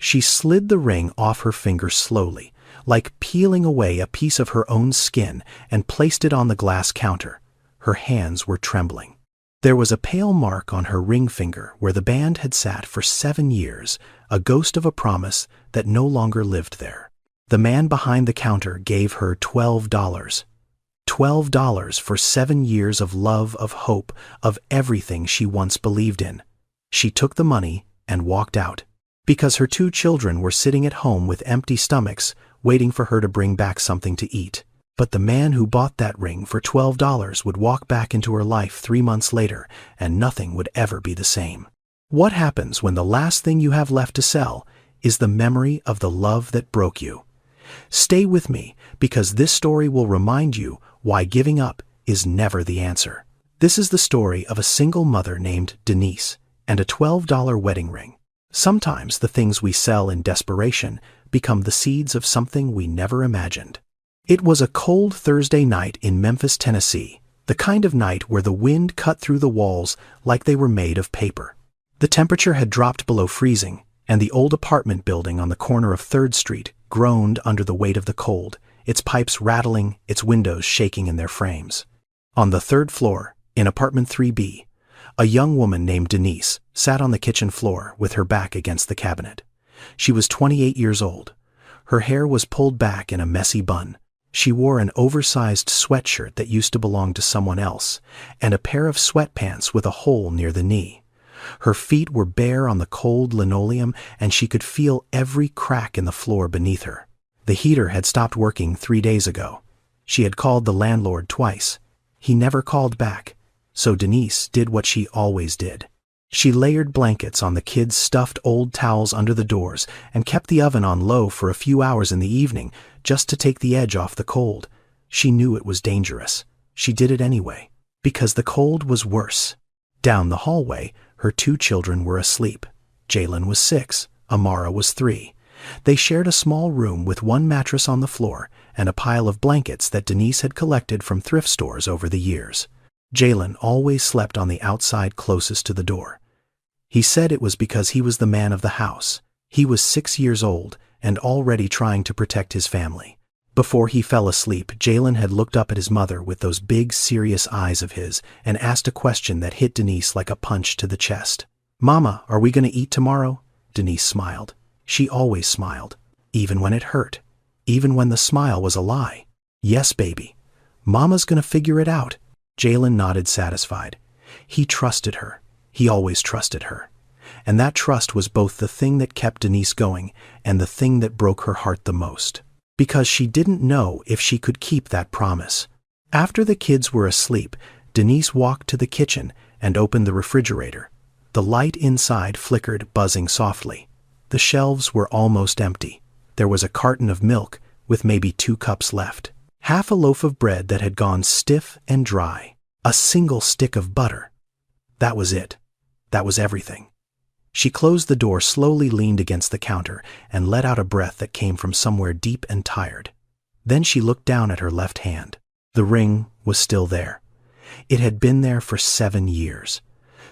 She slid the ring off her finger slowly, like peeling away a piece of her own skin, and placed it on the glass counter. Her hands were trembling. There was a pale mark on her ring finger where the band had sat for 7 years, a ghost of a promise that no longer lived there. The man behind the counter gave her $12. $12 for 7 years of love, of hope, of everything she once believed in. She took the money and walked out, because her 2 children were sitting at home with empty stomachs, waiting for her to bring back something to eat. But the man who bought that ring for $12 would walk back into her life 3 months later, and nothing would ever be the same. What happens when the last thing you have left to sell is the memory of the love that broke you? Stay with me, because this story will remind you why giving up is never the answer. This is the story of a single mother named Denise and a $12 wedding ring. Sometimes the things we sell in desperation become the seeds of something we never imagined. It was a cold Thursday night in Memphis, Tennessee, the kind of night where the wind cut through the walls like they were made of paper. The temperature had dropped below freezing, and the old apartment building on the corner of 3rd Street groaned under the weight of the cold, its pipes rattling, its windows shaking in their frames. On the 3rd floor, in apartment 3B, a young woman named Denise sat on the kitchen floor with her back against the cabinet. She was 28 years old. Her hair was pulled back in a messy bun. She wore an oversized sweatshirt that used to belong to someone else, and a pair of sweatpants with a hole near the knee. Her feet were bare on the cold linoleum, and she could feel every crack in the floor beneath her. The heater had stopped working 3 days ago. She had called the landlord twice. He never called back, so Denise did what she always did. She layered blankets on the kids' stuffed old towels under the doors and kept the oven on low for a few hours in the evening just to take the edge off the cold. She knew it was dangerous. She did it anyway, because the cold was worse. Down the hallway, her 2 children were asleep. Jalen was 6, Amara was 3. They shared a small room with 1 mattress on the floor and a pile of blankets that Denise had collected from thrift stores over the years. Jalen always slept on the outside closest to the door. He said it was because he was the man of the house. He was 6 years old and already trying to protect his family. Before he fell asleep, Jalen had looked up at his mother with those big, serious eyes of his and asked a question that hit Denise like a punch to the chest. "Mama, are we going to eat tomorrow?" Denise smiled. She always smiled, even when it hurt, even when the smile was a lie. "Yes, baby. Mama's going to figure it out." Jalen nodded, satisfied. He trusted her. He always trusted her. And that trust was both the thing that kept Denise going and the thing that broke her heart the most, because she didn't know if she could keep that promise. After the kids were asleep, Denise walked to the kitchen and opened the refrigerator. The light inside flickered, buzzing softly. The shelves were almost empty. There was a carton of milk with maybe 2 cups left. Half a loaf of bread that had gone stiff and dry. A single stick of butter. That was it. That was everything. She closed the door, slowly leaned against the counter, and let out a breath that came from somewhere deep and tired. Then she looked down at her left hand. The ring was still there. It had been there for 7 years.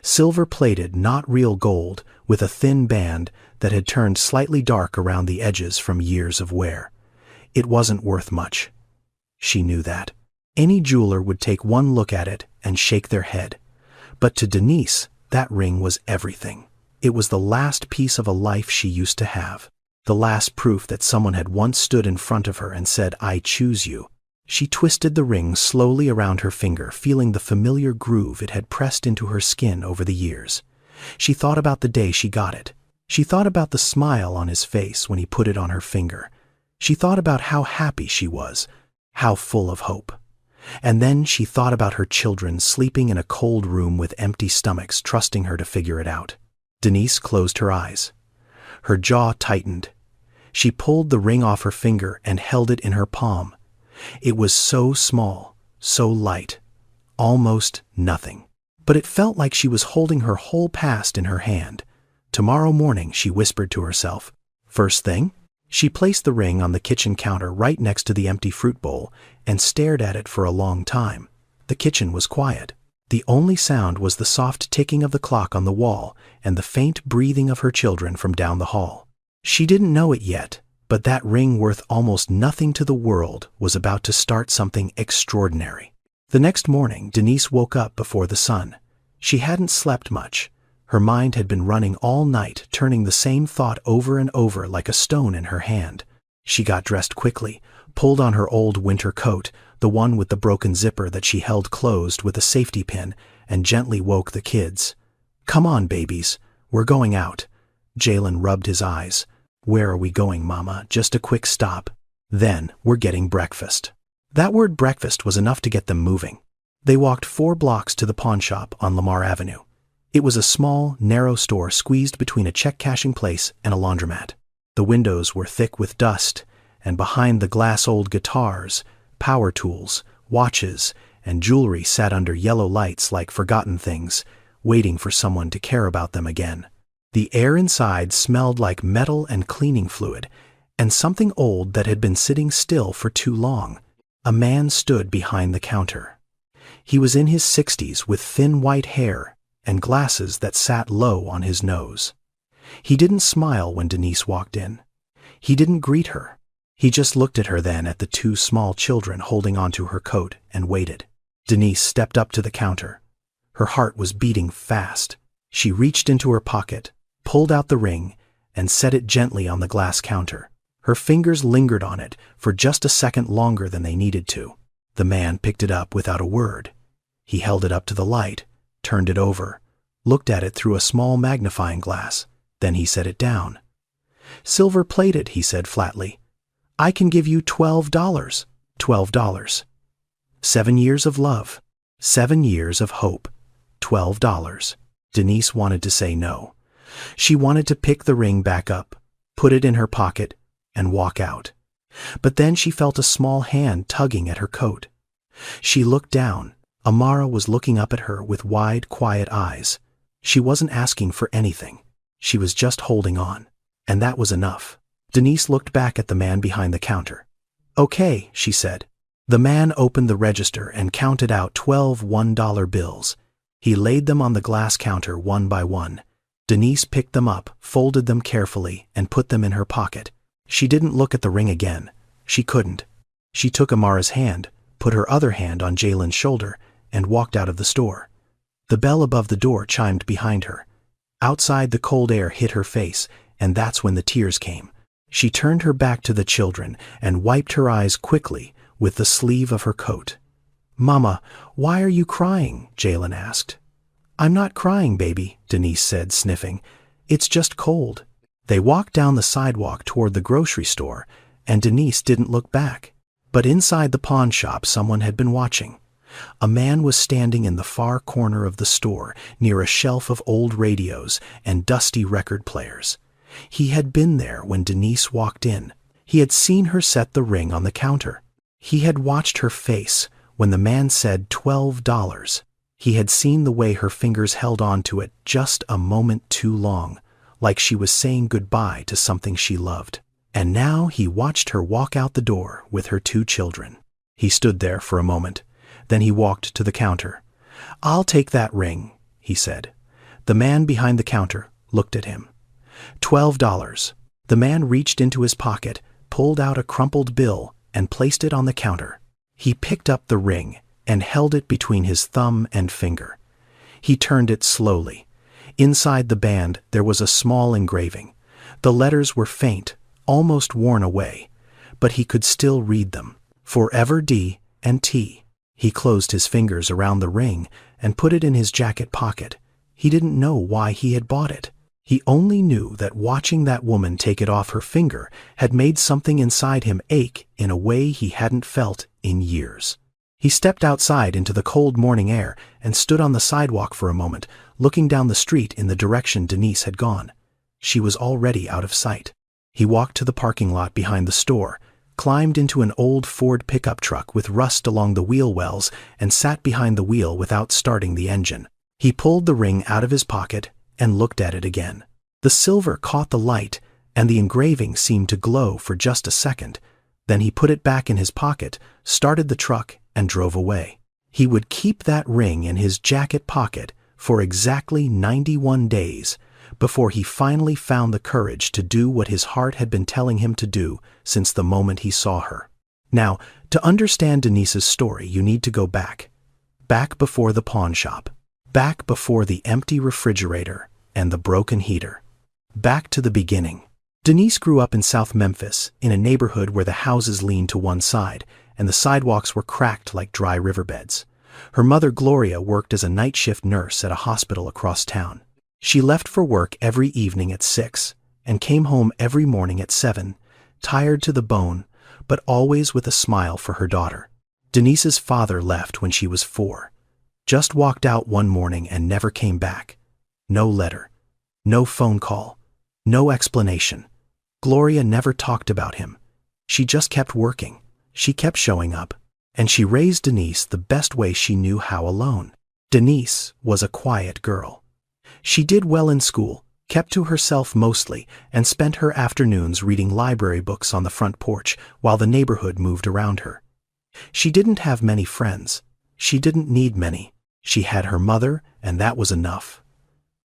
Silver-plated, not real gold, with a thin band that had turned slightly dark around the edges from years of wear. It wasn't worth much. She knew that. Any jeweler would take one look at it and shake their head. But to Denise, that ring was everything. It was the last piece of a life she used to have. The last proof that someone had once stood in front of her and said, "I choose you." She twisted the ring slowly around her finger, feeling the familiar groove it had pressed into her skin over the years. She thought about the day she got it. She thought about the smile on his face when he put it on her finger. She thought about how happy she was, how full of hope. And then she thought about her children sleeping in a cold room with empty stomachs, trusting her to figure it out. Denise closed her eyes. Her jaw tightened. She pulled the ring off her finger and held it in her palm. It was so small, so light, almost nothing. But it felt like she was holding her whole past in her hand. Tomorrow morning, she whispered to herself. First thing? She placed the ring on the kitchen counter right next to the empty fruit bowl and stared at it for a long time. The kitchen was quiet. The only sound was the soft ticking of the clock on the wall and the faint breathing of her children from down the hall. She didn't know it yet, but that ring worth almost nothing to the world was about to start something extraordinary. The next morning, Denise woke up before the sun. She hadn't slept much. Her mind had been running all night, turning the same thought over and over like a stone in her hand. She got dressed quickly, pulled on her old winter coat, the one with the broken zipper that she held closed with a safety pin, and gently woke the kids. "Come on, babies. We're going out." Jalen rubbed his eyes. "Where are we going, Mama? Just a quick stop. Then, we're getting breakfast." That word breakfast was enough to get them moving. They walked 4 blocks to the pawn shop on Lamar Avenue. It was a small, narrow store squeezed between a check-cashing place and a laundromat. The windows were thick with dust, and behind the glass old guitars, power tools, watches, and jewelry sat under yellow lights like forgotten things, waiting for someone to care about them again. The air inside smelled like metal and cleaning fluid, and something old that had been sitting still for too long. A man stood behind the counter. He was in his 60s with thin white hair and glasses that sat low on his nose. He didn't smile when Denise walked in. He didn't greet her. He just looked at her then at the 2 small children holding onto her coat and waited. Denise stepped up to the counter. Her heart was beating fast. She reached into her pocket, pulled out the ring, and set it gently on the glass counter. Her fingers lingered on it for just a second longer than they needed to. The man picked it up without a word. He held it up to the light, turned it over, looked at it through a small magnifying glass. Then he set it down. "Silver-plated," he said flatly. "I can give you $12. $12. 7 years of love. 7 years of hope. $12. Denise wanted to say no. She wanted to pick the ring back up, put it in her pocket, and walk out. But then she felt a small hand tugging at her coat. She looked down. Amara was looking up at her with wide, quiet eyes. She wasn't asking for anything. She was just holding on. And that was enough. Denise looked back at the man behind the counter. "Okay," she said. The man opened the register and counted out 12 $1 bills. He laid them on the glass counter one by one. Denise picked them up, folded them carefully, and put them in her pocket. She didn't look at the ring again. She couldn't. She took Amara's hand, put her other hand on Jalen's shoulder, and walked out of the store. The bell above the door chimed behind her. Outside, the cold air hit her face, and that's when the tears came. She turned her back to the children and wiped her eyes quickly with the sleeve of her coat. "Mama, why are you crying?" Jalen asked. "I'm not crying, baby," Denise said, sniffing. "It's just cold." They walked down the sidewalk toward the grocery store, and Denise didn't look back. But inside the pawn shop, someone had been watching. A man was standing in the far corner of the store, near a shelf of old radios and dusty record players. He had been there when Denise walked in. He had seen her set the ring on the counter. He had watched her face when the man said $12. He had seen the way her fingers held on to it just a moment too long, like she was saying goodbye to something she loved. And now he watched her walk out the door with her 2 children. He stood there for a moment. Then he walked to the counter. "I'll take that ring," he said. The man behind the counter looked at him. $12. The man reached into his pocket, pulled out a crumpled bill, and placed it on the counter. He picked up the ring and held it between his thumb and finger. He turned it slowly. Inside the band there was a small engraving. The letters were faint, almost worn away, but he could still read them. Forever D and T. He closed his fingers around the ring and put it in his jacket pocket. He didn't know why he had bought it. He only knew that watching that woman take it off her finger had made something inside him ache in a way he hadn't felt in years. He stepped outside into the cold morning air and stood on the sidewalk for a moment, looking down the street in the direction Denise had gone. She was already out of sight. He walked to the parking lot behind the store, climbed into an old Ford pickup truck with rust along the wheel wells, and sat behind the wheel without starting the engine. He pulled the ring out of his pocket and looked at it again. The silver caught the light, and the engraving seemed to glow for just a second. Then he put it back in his pocket, started the truck, and drove away. He would keep that ring in his jacket pocket for exactly 91 days, before he finally found the courage to do what his heart had been telling him to do since the moment he saw her. Now, to understand Denise's story, you need to go back. Back before the pawn shop. Back before the empty refrigerator and the broken heater. Back to the beginning. Denise grew up in South Memphis, in a neighborhood where the houses leaned to one side and the sidewalks were cracked like dry riverbeds. Her mother, Gloria, worked as a night shift nurse at a hospital across town. She left for work every evening at 6 and came home every morning at 7, tired to the bone, but always with a smile for her daughter. Denise's father left when she was 4. Just walked out one morning and never came back. No letter. No phone call. No explanation. Gloria never talked about him. She just kept working. She kept showing up. And she raised Denise the best way she knew how, alone. Denise was a quiet girl. She did well in school, kept to herself mostly, and spent her afternoons reading library books on the front porch while the neighborhood moved around her. She didn't have many friends. She didn't need many. She had her mother, and that was enough.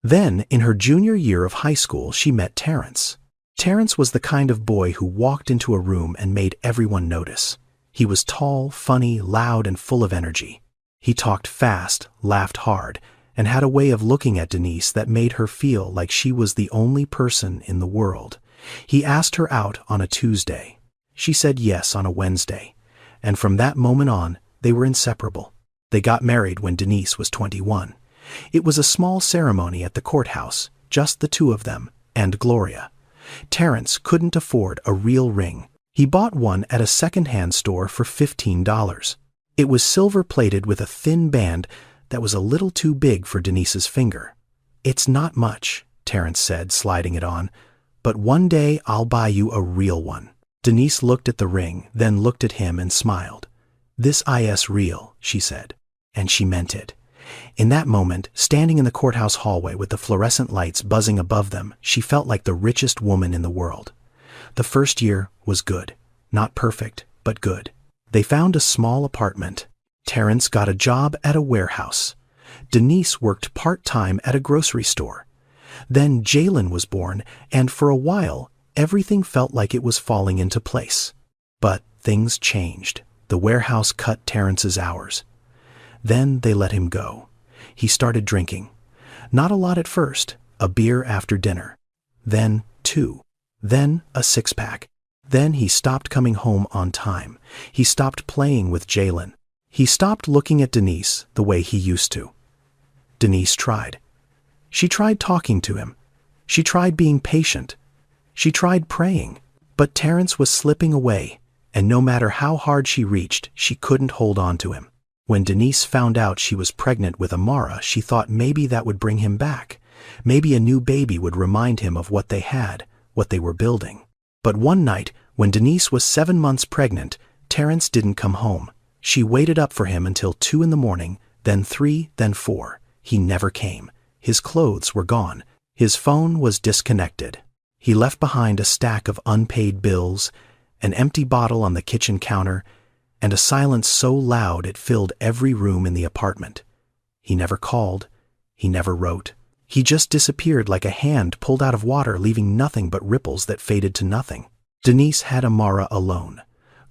Then, in her junior year of high school, she met Terrence. Terrence was the kind of boy who walked into a room and made everyone notice. He was tall, funny, loud, and full of energy. He talked fast, laughed hard, and had a way of looking at Denise that made her feel like she was the only person in the world. He asked her out on a Tuesday. She said yes on a Wednesday. And from that moment on, they were inseparable. They got married when Denise was 21. It was a small ceremony at the courthouse, just the two of them, and Gloria. Terrence couldn't afford a real ring. He bought one at a second-hand store for $15. It was silver-plated with a thin band that was a little too big for Denise's finger. "It's not much," Terrence said, sliding it on, "but one day I'll buy you a real one." Denise looked at the ring, then looked at him and smiled. "This is real," she said, and she meant it. In that moment, standing in the courthouse hallway with the fluorescent lights buzzing above them, she felt like the richest woman in the world. The first year was good. Not perfect, but good. They found a small apartment. Terrence got a job at a warehouse. Denise worked part-time at a grocery store. Then Jalen was born, and for a while, everything felt like it was falling into place. But things changed. The warehouse cut Terrence's hours. Then they let him go. He started drinking. Not a lot at first, a beer after dinner. Then 2. Then a 6-pack. Then he stopped coming home on time. He stopped playing with Jalen. He stopped looking at Denise the way he used to. Denise tried. She tried talking to him. She tried being patient. She tried praying. But Terrence was slipping away, and no matter how hard she reached, she couldn't hold on to him. When Denise found out she was pregnant with Amara, she thought maybe that would bring him back. Maybe a new baby would remind him of what they had, what they were building. But one night, when Denise was 7 months pregnant, Terrence didn't come home. She waited up for him until 2 in the morning, then 3, then 4. He never came. His clothes were gone. His phone was disconnected. He left behind a stack of unpaid bills, an empty bottle on the kitchen counter, and a silence so loud it filled every room in the apartment. He never called. He never wrote. He just disappeared like a hand pulled out of water, leaving nothing but ripples that faded to nothing. Denise had Amara alone.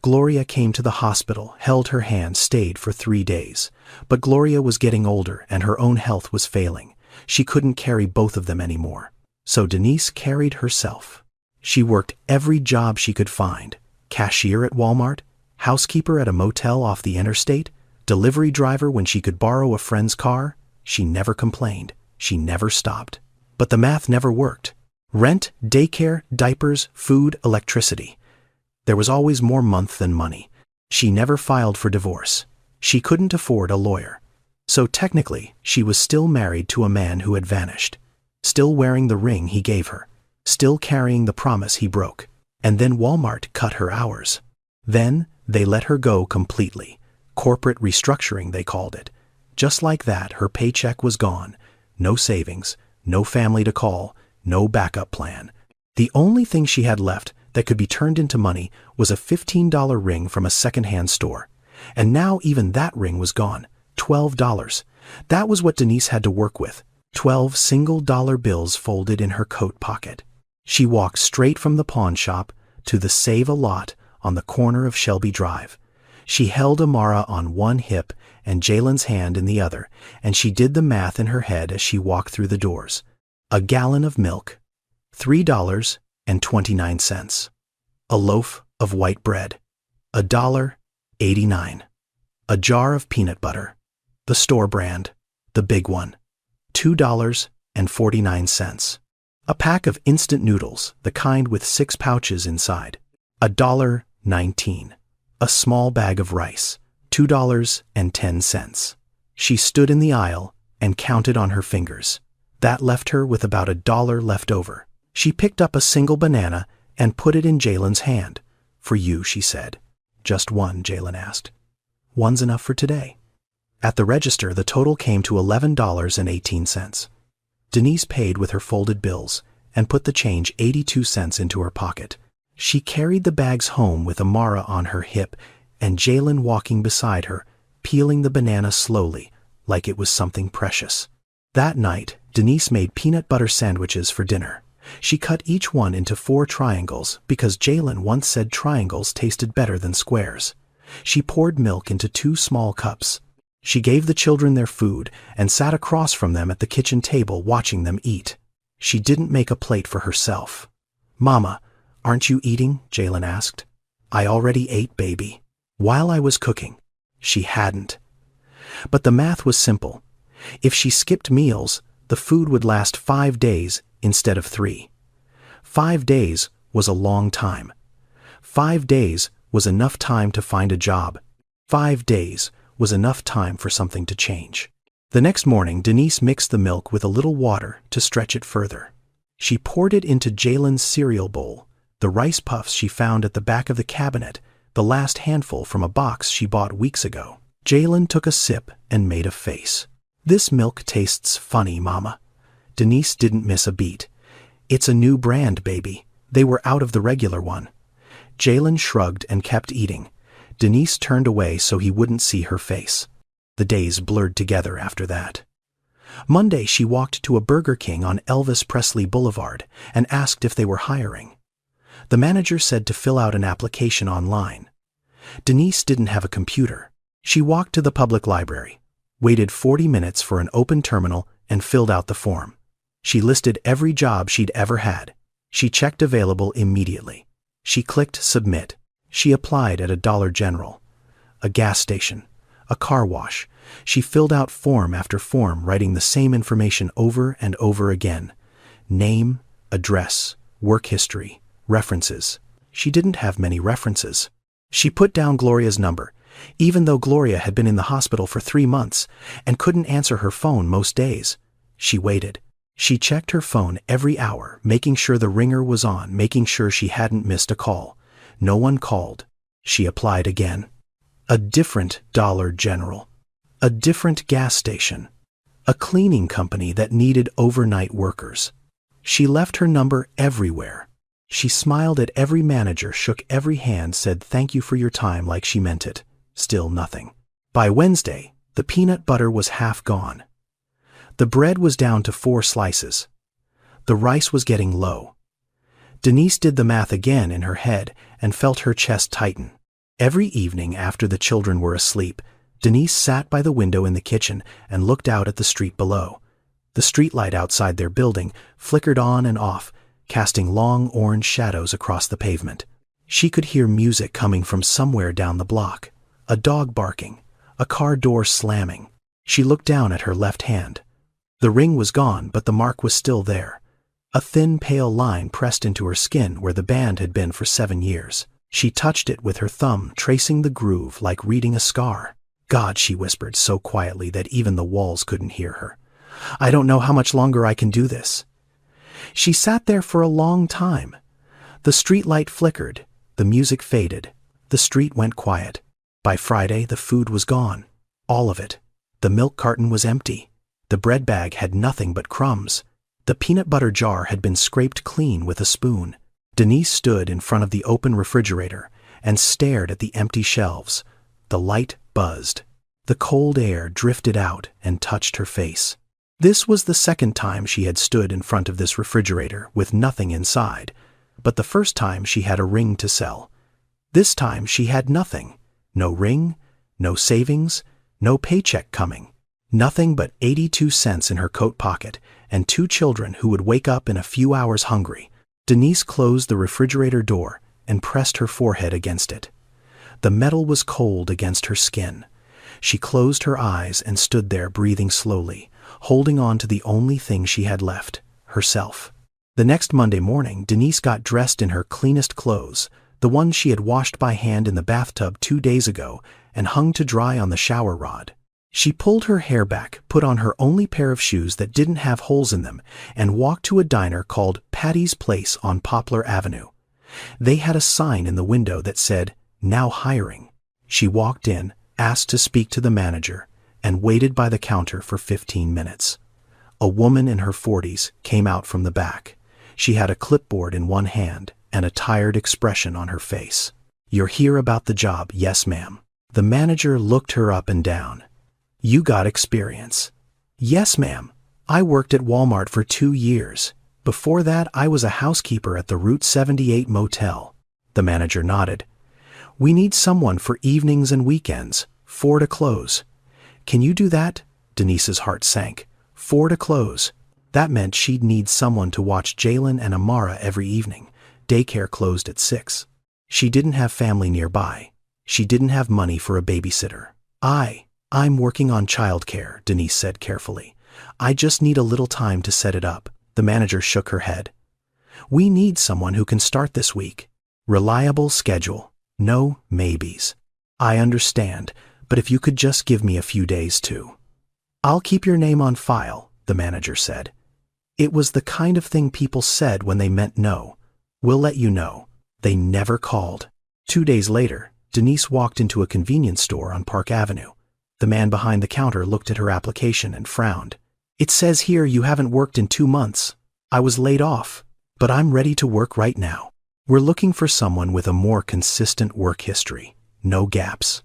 Gloria came to the hospital, held her hand, stayed for 3 days. But Gloria was getting older and her own health was failing. She couldn't carry both of them anymore. So Denise carried herself. She worked every job she could find. Cashier at Walmart, housekeeper at a motel off the interstate, delivery driver when she could borrow a friend's car. She never complained. She never stopped. But the math never worked. Rent, daycare, diapers, food, electricity. There was always more month than money. She never filed for divorce. She couldn't afford a lawyer. So technically, she was still married to a man who had vanished. Still wearing the ring he gave her. Still carrying the promise he broke. And then Walmart cut her hours. Then they let her go completely. Corporate restructuring, they called it. Just like that, her paycheck was gone. No savings, no family to call, no backup plan. The only thing she had left that could be turned into money was a $15 ring from a second-hand store. And now even that ring was gone. $12. That was what Denise had to work with. 12 single-dollar bills folded in her coat pocket. She walked straight from the pawn shop to the Save a Lot on the corner of Shelby Drive. She held Amara on one hip and Jalen's hand in the other, and she did the math in her head as she walked through the doors. A gallon of milk, $3.29. A loaf of white bread, $1.89. A jar of peanut butter, the store brand, the big one, $2.49. A pack of instant noodles, the kind with 6 pouches inside, $1.19. A small bag of rice, $2.10. She stood in the aisle and counted on her fingers. That left her with about $1 left over. She picked up a single banana and put it in Jalen's hand. "For you," she said. "Just one?" Jalen asked. "One's enough for today." At the register, the total came to $11.18. Denise paid with her folded bills and put the change 82 cents into her pocket. She carried the bags home with Amara on her hip and Jalen walking beside her, peeling the banana slowly, like it was something precious. That night, Denise made peanut butter sandwiches for dinner. She cut each one into 4 triangles because Jalen once said triangles tasted better than squares. She poured milk into 2 small cups. She gave the children their food and sat across from them at the kitchen table watching them eat. She didn't make a plate for herself. "Mama, aren't you eating?" Jalen asked. "I already ate, baby." While I was cooking. She hadn't. But the math was simple. If she skipped meals, the food would last 5 days instead of 3. 5 days was a long time. 5 days was enough time to find a job. 5 days was enough time for something to change. The next morning, Denise mixed the milk with a little water to stretch it further. She poured it into Jalen's cereal bowl, the rice puffs she found at the back of the cabinet, the last handful from a box she bought weeks ago. Jalen took a sip and made a face. "This milk tastes funny, Mama." Denise didn't miss a beat. "It's a new brand, baby. They were out of the regular one." Jalen shrugged and kept eating. Denise turned away so he wouldn't see her face. The days blurred together after that. Monday, she walked to a Burger King on Elvis Presley Boulevard and asked if they were hiring. The manager said to fill out an application online. Denise didn't have a computer. She walked to the public library, waited 40 minutes for an open terminal, and filled out the form. She listed every job she'd ever had. She checked available immediately. She clicked submit. She applied at a Dollar General, a gas station, a car wash. She filled out form after form, writing the same information over and over again. Name, address, work history, references. She didn't have many references. She put down Gloria's number, even though Gloria had been in the hospital for 3 months and couldn't answer her phone most days. She waited. She checked her phone every hour, making sure the ringer was on, making sure she hadn't missed a call. No one called. She applied again. A different Dollar General. A different gas station. A cleaning company that needed overnight workers. She left her number everywhere. She smiled at every manager, shook every hand, said thank you for your time like she meant it. Still nothing. By Wednesday, the peanut butter was half gone. The bread was down to 4 slices. The rice was getting low. Denise did the math again in her head and felt her chest tighten. Every evening after the children were asleep, Denise sat by the window in the kitchen and looked out at the street below. The streetlight outside their building flickered on and off, casting long orange shadows across the pavement. She could hear music coming from somewhere down the block. A dog barking, a car door slamming. She looked down at her left hand. The ring was gone, but the mark was still there. A thin, pale line pressed into her skin where the band had been for 7 years. She touched it with her thumb, tracing the groove like reading a scar. "God," she whispered so quietly that even the walls couldn't hear her. "I don't know how much longer I can do this." She sat there for a long time. The streetlight flickered. The music faded. The street went quiet. By Friday, the food was gone. All of it. The milk carton was empty. The bread bag had nothing but crumbs. The peanut butter jar had been scraped clean with a spoon. Denise stood in front of the open refrigerator and stared at the empty shelves. The light buzzed. The cold air drifted out and touched her face. This was the second time she had stood in front of this refrigerator with nothing inside, but the first time she had a ring to sell. This time she had nothing. No ring, no savings, no paycheck coming. Nothing but 82 cents in her coat pocket and 2 children who would wake up in a few hours hungry. Denise closed the refrigerator door and pressed her forehead against it. The metal was cold against her skin. She closed her eyes and stood there breathing slowly, holding on to the only thing she had left, herself. The next Monday morning, Denise got dressed in her cleanest clothes, the ones she had washed by hand in the bathtub 2 days ago and hung to dry on the shower rod. She pulled her hair back, put on her only pair of shoes that didn't have holes in them, and walked to a diner called Patty's Place on Poplar Avenue. They had a sign in the window that said, "Now hiring." She walked in, asked to speak to the manager, and waited by the counter for 15 minutes. A woman in her 40s came out from the back. She had a clipboard in one hand and a tired expression on her face. "You're here about the job, yes ma'am." The manager looked her up and down. "You got experience." "Yes ma'am. I worked at Walmart for 2 years. Before that I was a housekeeper at the Route 78 motel." The manager nodded. "We need someone for evenings and weekends, 4 to close." "Can you do that?" Denise's heart sank. 4 to close. That meant she'd need someone to watch Jalen and Amara every evening. Daycare closed at 6. She didn't have family nearby. She didn't have money for a babysitter. I'm working on childcare," Denise said carefully. "I just need a little time to set it up." The manager shook her head. "We need someone who can start this week. Reliable schedule. No maybes." "I understand, but if you could just give me a few days too." "I'll keep your name on file," the manager said. It was the kind of thing people said when they meant no. "We'll let you know." They never called. 2 days later, Denise walked into a convenience store on Park Avenue. The man behind the counter looked at her application and frowned. "It says here you haven't worked in 2 months. I was laid off, but I'm ready to work right now. We're looking for someone with a more consistent work history. No gaps."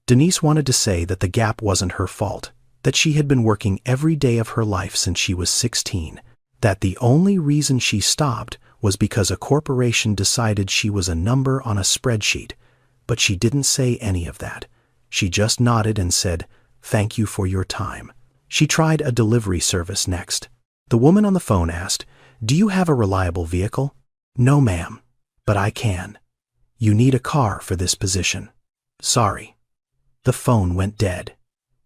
Denise wanted to say that the gap wasn't her fault, that she had been working every day of her life since she was 16, that the only reason she stopped was because a corporation decided she was a number on a spreadsheet, but she didn't say any of that. She just nodded and said, "Thank you for your time." She tried a delivery service next. The woman on the phone asked, "Do you have a reliable vehicle?" "No, ma'am, but I can." "You need a car for this position." "Sorry." The phone went dead.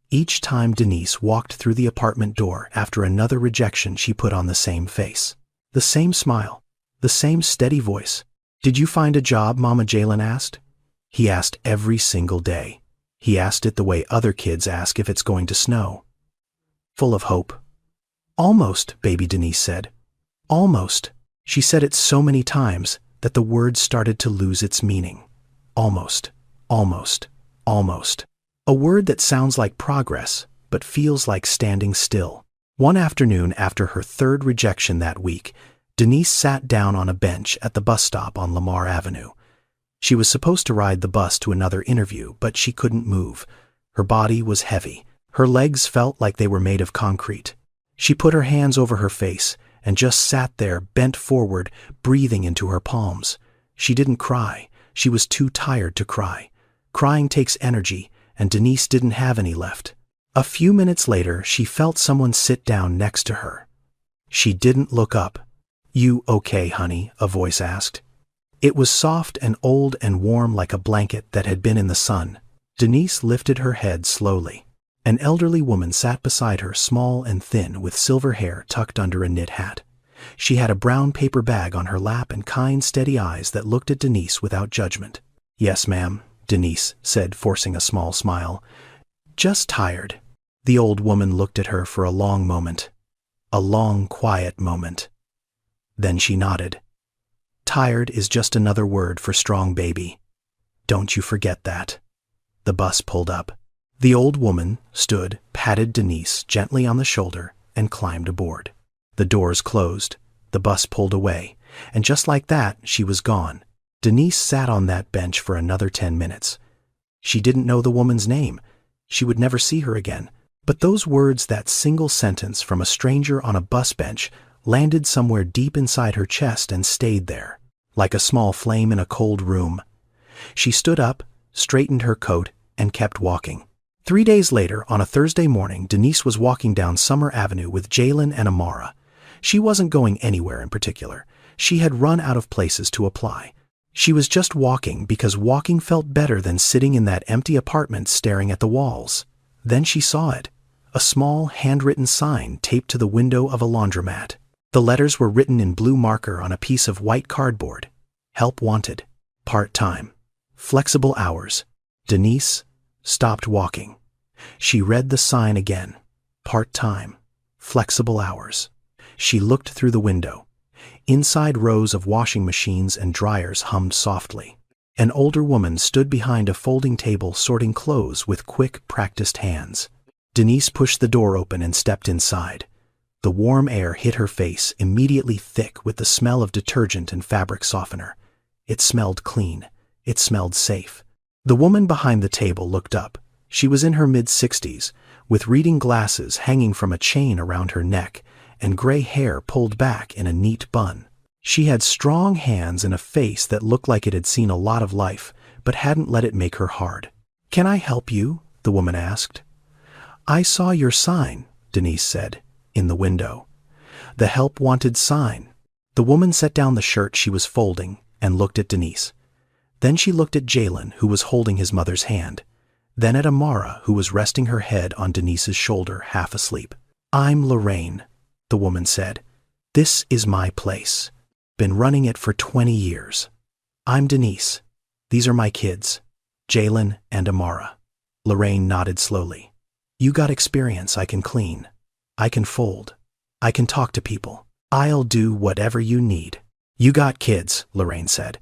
Each time Denise walked through the apartment door after another rejection, she put on the same face. The same smile. The same steady voice. "Did you find a job?" Mama Jalen asked. He asked every single day. He asked it the way other kids ask if it's going to snow. Full of hope. "Almost," baby Denise said. "Almost." She said it so many times that the word started to lose its meaning. Almost, almost, almost. A word that sounds like progress, but feels like standing still. One afternoon after her 3rd rejection that week, Denise sat down on a bench at the bus stop on Lamar Avenue. She was supposed to ride the bus to another interview, but she couldn't move. Her body was heavy. Her legs felt like they were made of concrete. She put her hands over her face and just sat there, bent forward, breathing into her palms. She didn't cry. She was too tired to cry. Crying takes energy, and Denise didn't have any left. A few minutes later, she felt someone sit down next to her. She didn't look up. "You okay, honey?" a voice asked. It was soft and old and warm like a blanket that had been in the sun. Denise lifted her head slowly. An elderly woman sat beside her, small and thin, with silver hair tucked under a knit hat. She had a brown paper bag on her lap and kind, steady eyes that looked at Denise without judgment. "Yes, ma'am," Denise said, forcing a small smile. "Just tired." The old woman looked at her for a long moment. A long, quiet moment. Then she nodded. "Tired is just another word for strong, baby. Don't you forget that." The bus pulled up. The old woman stood, patted Denise gently on the shoulder, and climbed aboard. The doors closed. The bus pulled away. And just like that, she was gone. Denise sat on that bench for another 10 minutes. She didn't know the woman's name. She would never see her again. But those words, that single sentence from a stranger on a bus bench, landed somewhere deep inside her chest and stayed there, like a small flame in a cold room. She stood up, straightened her coat, and kept walking. 3 days later, on a Thursday morning, Denise was walking down Summer Avenue with Jalen and Amara. She wasn't going anywhere in particular. She had run out of places to apply. She was just walking because walking felt better than sitting in that empty apartment staring at the walls. Then she saw it. A small, handwritten sign taped to the window of a laundromat. The letters were written in blue marker on a piece of white cardboard. Help wanted. Part-time. Flexible hours. Denise stopped walking. She read the sign again. Part-time. Flexible hours. She looked through the window. Inside, rows of washing machines and dryers hummed softly. An older woman stood behind a folding table sorting clothes with quick, practiced hands. Denise pushed the door open and stepped inside. The warm air hit her face, immediately thick with the smell of detergent and fabric softener. It smelled clean. It smelled safe. The woman behind the table looked up. She was in her mid-60s, with reading glasses hanging from a chain around her neck and gray hair pulled back in a neat bun. She had strong hands and a face that looked like it had seen a lot of life, but hadn't let it make her hard. "Can I help you?" the woman asked. "I saw your sign," Denise said, in the window. The help wanted sign. The woman set down the shirt she was folding and looked at Denise. Then she looked at Jalen, who was holding his mother's hand. Then at Amara, who was resting her head on Denise's shoulder, half asleep. "I'm Lorraine," the woman said. "This is my place. Been running it for 20 years. I'm Denise. These are my kids, Jalen and Amara." Lorraine nodded slowly. "You got experience. I can clean. I can fold. I can talk to people. I'll do whatever you need." "You got kids," Lorraine said.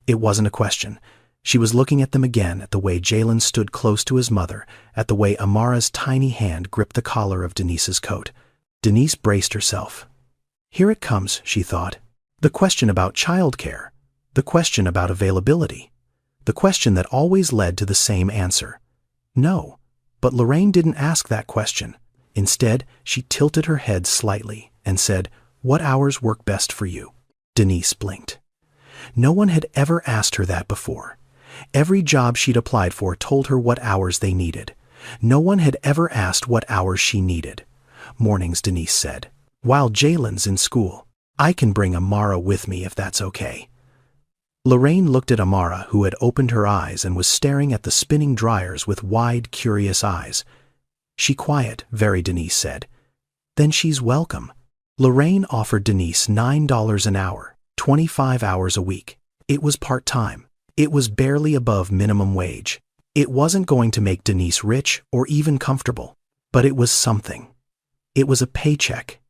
It wasn't a question. She was looking at them again, at the way Jalen stood close to his mother, at the way Amara's tiny hand gripped the collar of Denise's coat. Denise braced herself. Here it comes, she thought. The question about childcare. The question about availability. The question that always led to the same answer. No. But Lorraine didn't ask that question. Instead, she tilted her head slightly and said, "What hours work best for you?" Denise blinked. No one had ever asked her that before. Every job she'd applied for told her what hours they needed. No one had ever asked what hours she needed. "Mornings," Denise said. "While Jalen's in school. I can bring Amara with me if that's okay." Lorraine looked at Amara, who had opened her eyes and was staring at the spinning dryers with wide, curious eyes. "She quiet," very Denise said. "Then she's welcome." Lorraine offered Denise $9 an hour, 25 hours a week. It was part-time. It was barely above minimum wage. It wasn't going to make Denise rich or even comfortable, but it was something. It was a paycheck.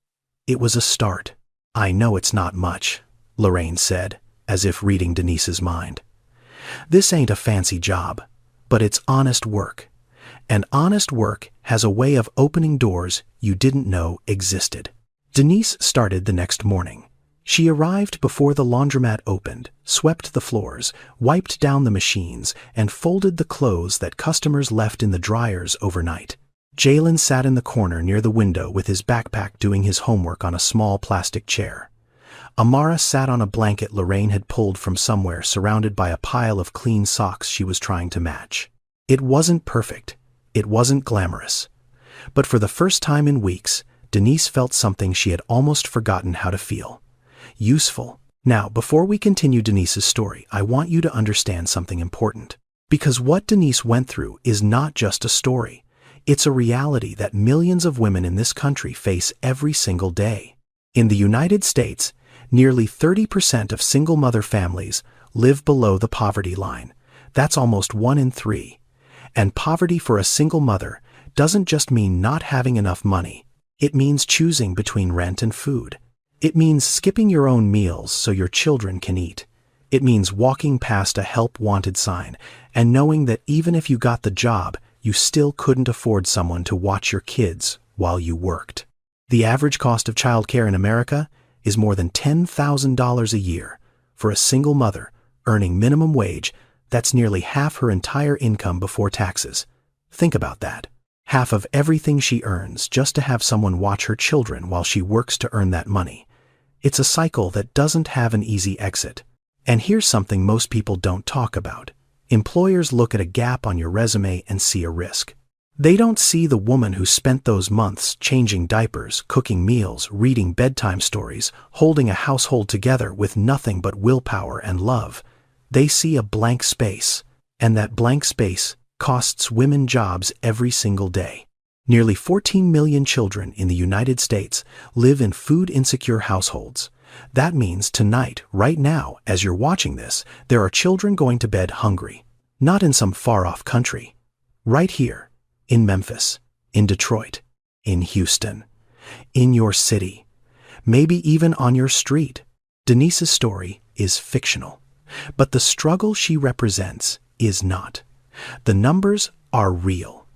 It was a start. "I know it's not much," Lorraine said, as if reading Denise's mind. "This ain't a fancy job, but it's honest work. And honest work has a way of opening doors you didn't know existed." Denise started the next morning. She arrived before the laundromat opened, swept the floors, wiped down the machines, and folded the clothes that customers left in the dryers overnight. Jalen sat in the corner near the window with his backpack doing his homework on a small plastic chair. Amara sat on a blanket Lorraine had pulled from somewhere, surrounded by a pile of clean socks she was trying to match. It wasn't perfect. It wasn't glamorous. But for the first time in weeks, Denise felt something she had almost forgotten how to feel. Useful. Now, before we continue Denise's story, I want you to understand something important. Because what Denise went through is not just a story. It's a reality that millions of women in this country face every single day. In the United States, nearly 30% of single mother families live below the poverty line. That's almost 1 in 3. And poverty for a single mother doesn't just mean not having enough money. It means choosing between rent and food. It means skipping your own meals so your children can eat. It means walking past a help wanted sign and knowing that even if you got the job, you still couldn't afford someone to watch your kids while you worked. The average cost of childcare in America is more than $10,000 a year. For a single mother earning minimum wage, that's nearly half her entire income before taxes. Think about that. Half of everything she earns just to have someone watch her children while she works to earn that money. It's a cycle that doesn't have an easy exit. And here's something most people don't talk about. Employers look at a gap on your resume and see a risk. They don't see the woman who spent those months changing diapers, cooking meals, reading bedtime stories, holding a household together with nothing but willpower and love. They see a blank space, and that blank space costs women jobs every single day. Nearly 14 million children in the United States live in food-insecure households. That means tonight, right now, as you're watching this, there are children going to bed hungry. Not in some far-off country. Right here, in Memphis, in Detroit, in Houston, in your city, maybe even on your street. Denise's story is fictional, but the struggle she represents is not. The numbers are real.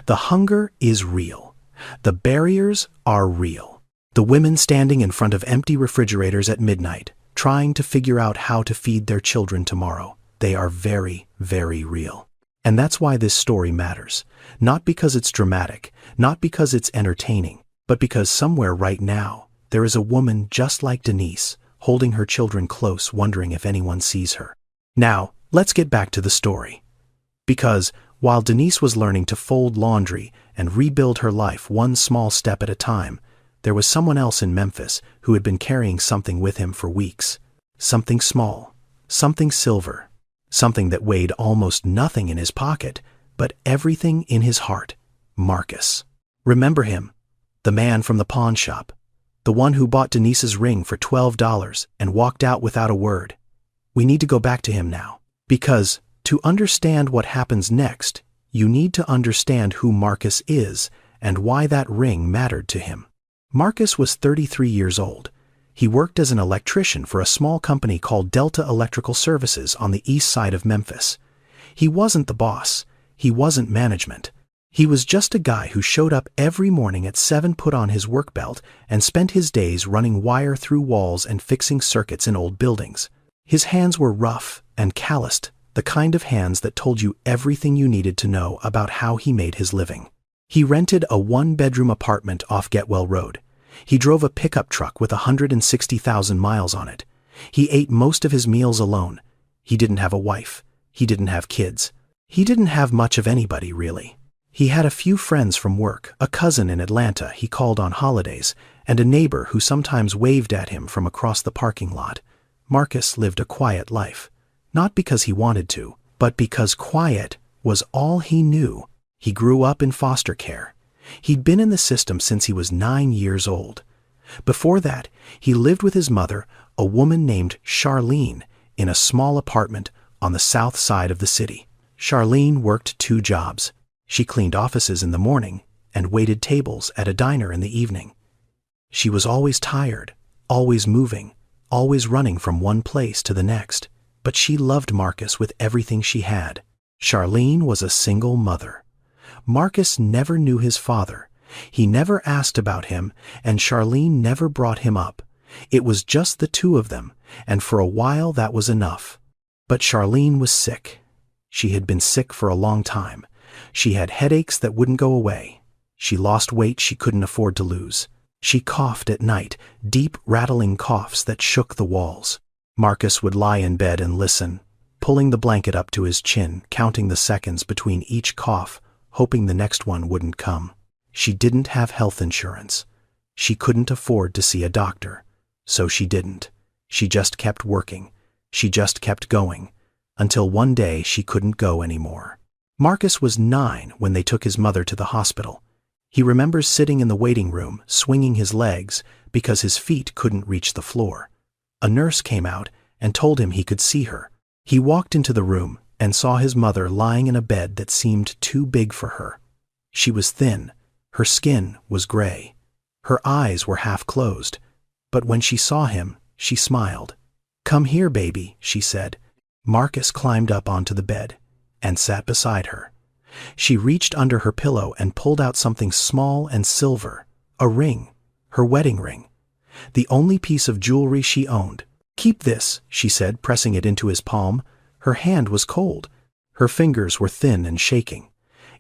The hunger is real. The barriers are real. The women standing in front of empty refrigerators at midnight, trying to figure out how to feed their children tomorrow, they are very, very real. And that's why this story matters. Not because it's dramatic, not because it's entertaining, but because somewhere right now, there is a woman just like Denise, holding her children close, wondering if anyone sees her. Now, let's get back to the story. Because, while Denise was learning to fold laundry and rebuild her life one small step at a time, there was someone else in Memphis who had been carrying something with him for weeks. Something small, something silver, something that weighed almost nothing in his pocket, but everything in his heart. Marcus. Remember him? The man from the pawn shop. The one who bought Denise's ring for $12 and walked out without a word. We need to go back to him now. Because, to understand what happens next, you need to understand who Marcus is and why that ring mattered to him. Marcus was 33 years old. He worked as an electrician for a small company called Delta Electrical Services on the east side of Memphis. He wasn't the boss. He wasn't management. He was just a guy who showed up every morning at 7, put on his work belt, and spent his days running wire through walls and fixing circuits in old buildings. His hands were rough and calloused, the kind of hands that told you everything you needed to know about how he made his living. He rented a 1-bedroom apartment off Getwell Road. He drove a pickup truck with 160,000 miles on it. He ate most of his meals alone. He didn't have a wife. He didn't have kids. He didn't have much of anybody, really. He had a few friends from work, a cousin in Atlanta he called on holidays, and a neighbor who sometimes waved at him from across the parking lot. Marcus lived a quiet life. Not because he wanted to, but because quiet was all he knew. He grew up in foster care. He'd been in the system since he was 9 years old. Before that, he lived with his mother, a woman named Charlene, in a small apartment on the south side of the city. Charlene worked 2 jobs. She cleaned offices in the morning and waited tables at a diner in the evening. She was always tired, always moving, always running from one place to the next. But she loved Marcus with everything she had. Charlene was a single mother. Marcus never knew his father. He never asked about him, and Charlene never brought him up. It was just the 2 of them, and for a while that was enough. But Charlene was sick. She had been sick for a long time. She had headaches that wouldn't go away. She lost weight she couldn't afford to lose. She coughed at night, deep, rattling coughs that shook the walls. Marcus would lie in bed and listen, pulling the blanket up to his chin, counting the seconds between each cough, hoping the next one wouldn't come. She didn't have health insurance. She couldn't afford to see a doctor. So she didn't. She just kept working. She just kept going. Until one day she couldn't go anymore. Marcus was 9 when they took his mother to the hospital. He remembers sitting in the waiting room, swinging his legs because his feet couldn't reach the floor. A nurse came out and told him he could see her. He walked into the room and saw his mother lying in a bed that seemed too big for her. She was thin. Her skin was gray. Her eyes were half closed. But when she saw him, she smiled. "Come here, baby," she said. Marcus climbed up onto the bed and sat beside her. She reached under her pillow and pulled out something small and silver, a ring, her wedding ring. The only piece of jewelry she owned. "Keep this," she said, pressing it into his palm. Her hand was cold. Her fingers were thin and shaking.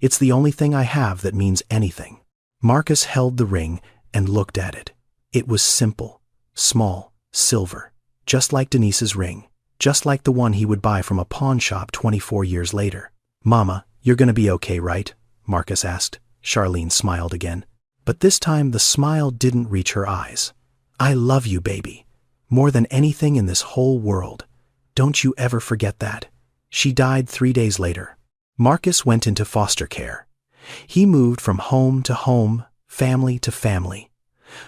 It's the only thing I have that means anything." Marcus held the ring and looked at it. It was simple, small, silver, just like Denise's ring, just like the one he would buy from a pawn shop 24 years later. "Mama, you're gonna be okay, right?" Marcus asked. Charlene smiled again. But this time the smile didn't reach her eyes. "I love you, baby. More than anything in this whole world. Don't you ever forget that." She died 3 days later. Marcus went into foster care. He moved from home to home, family to family.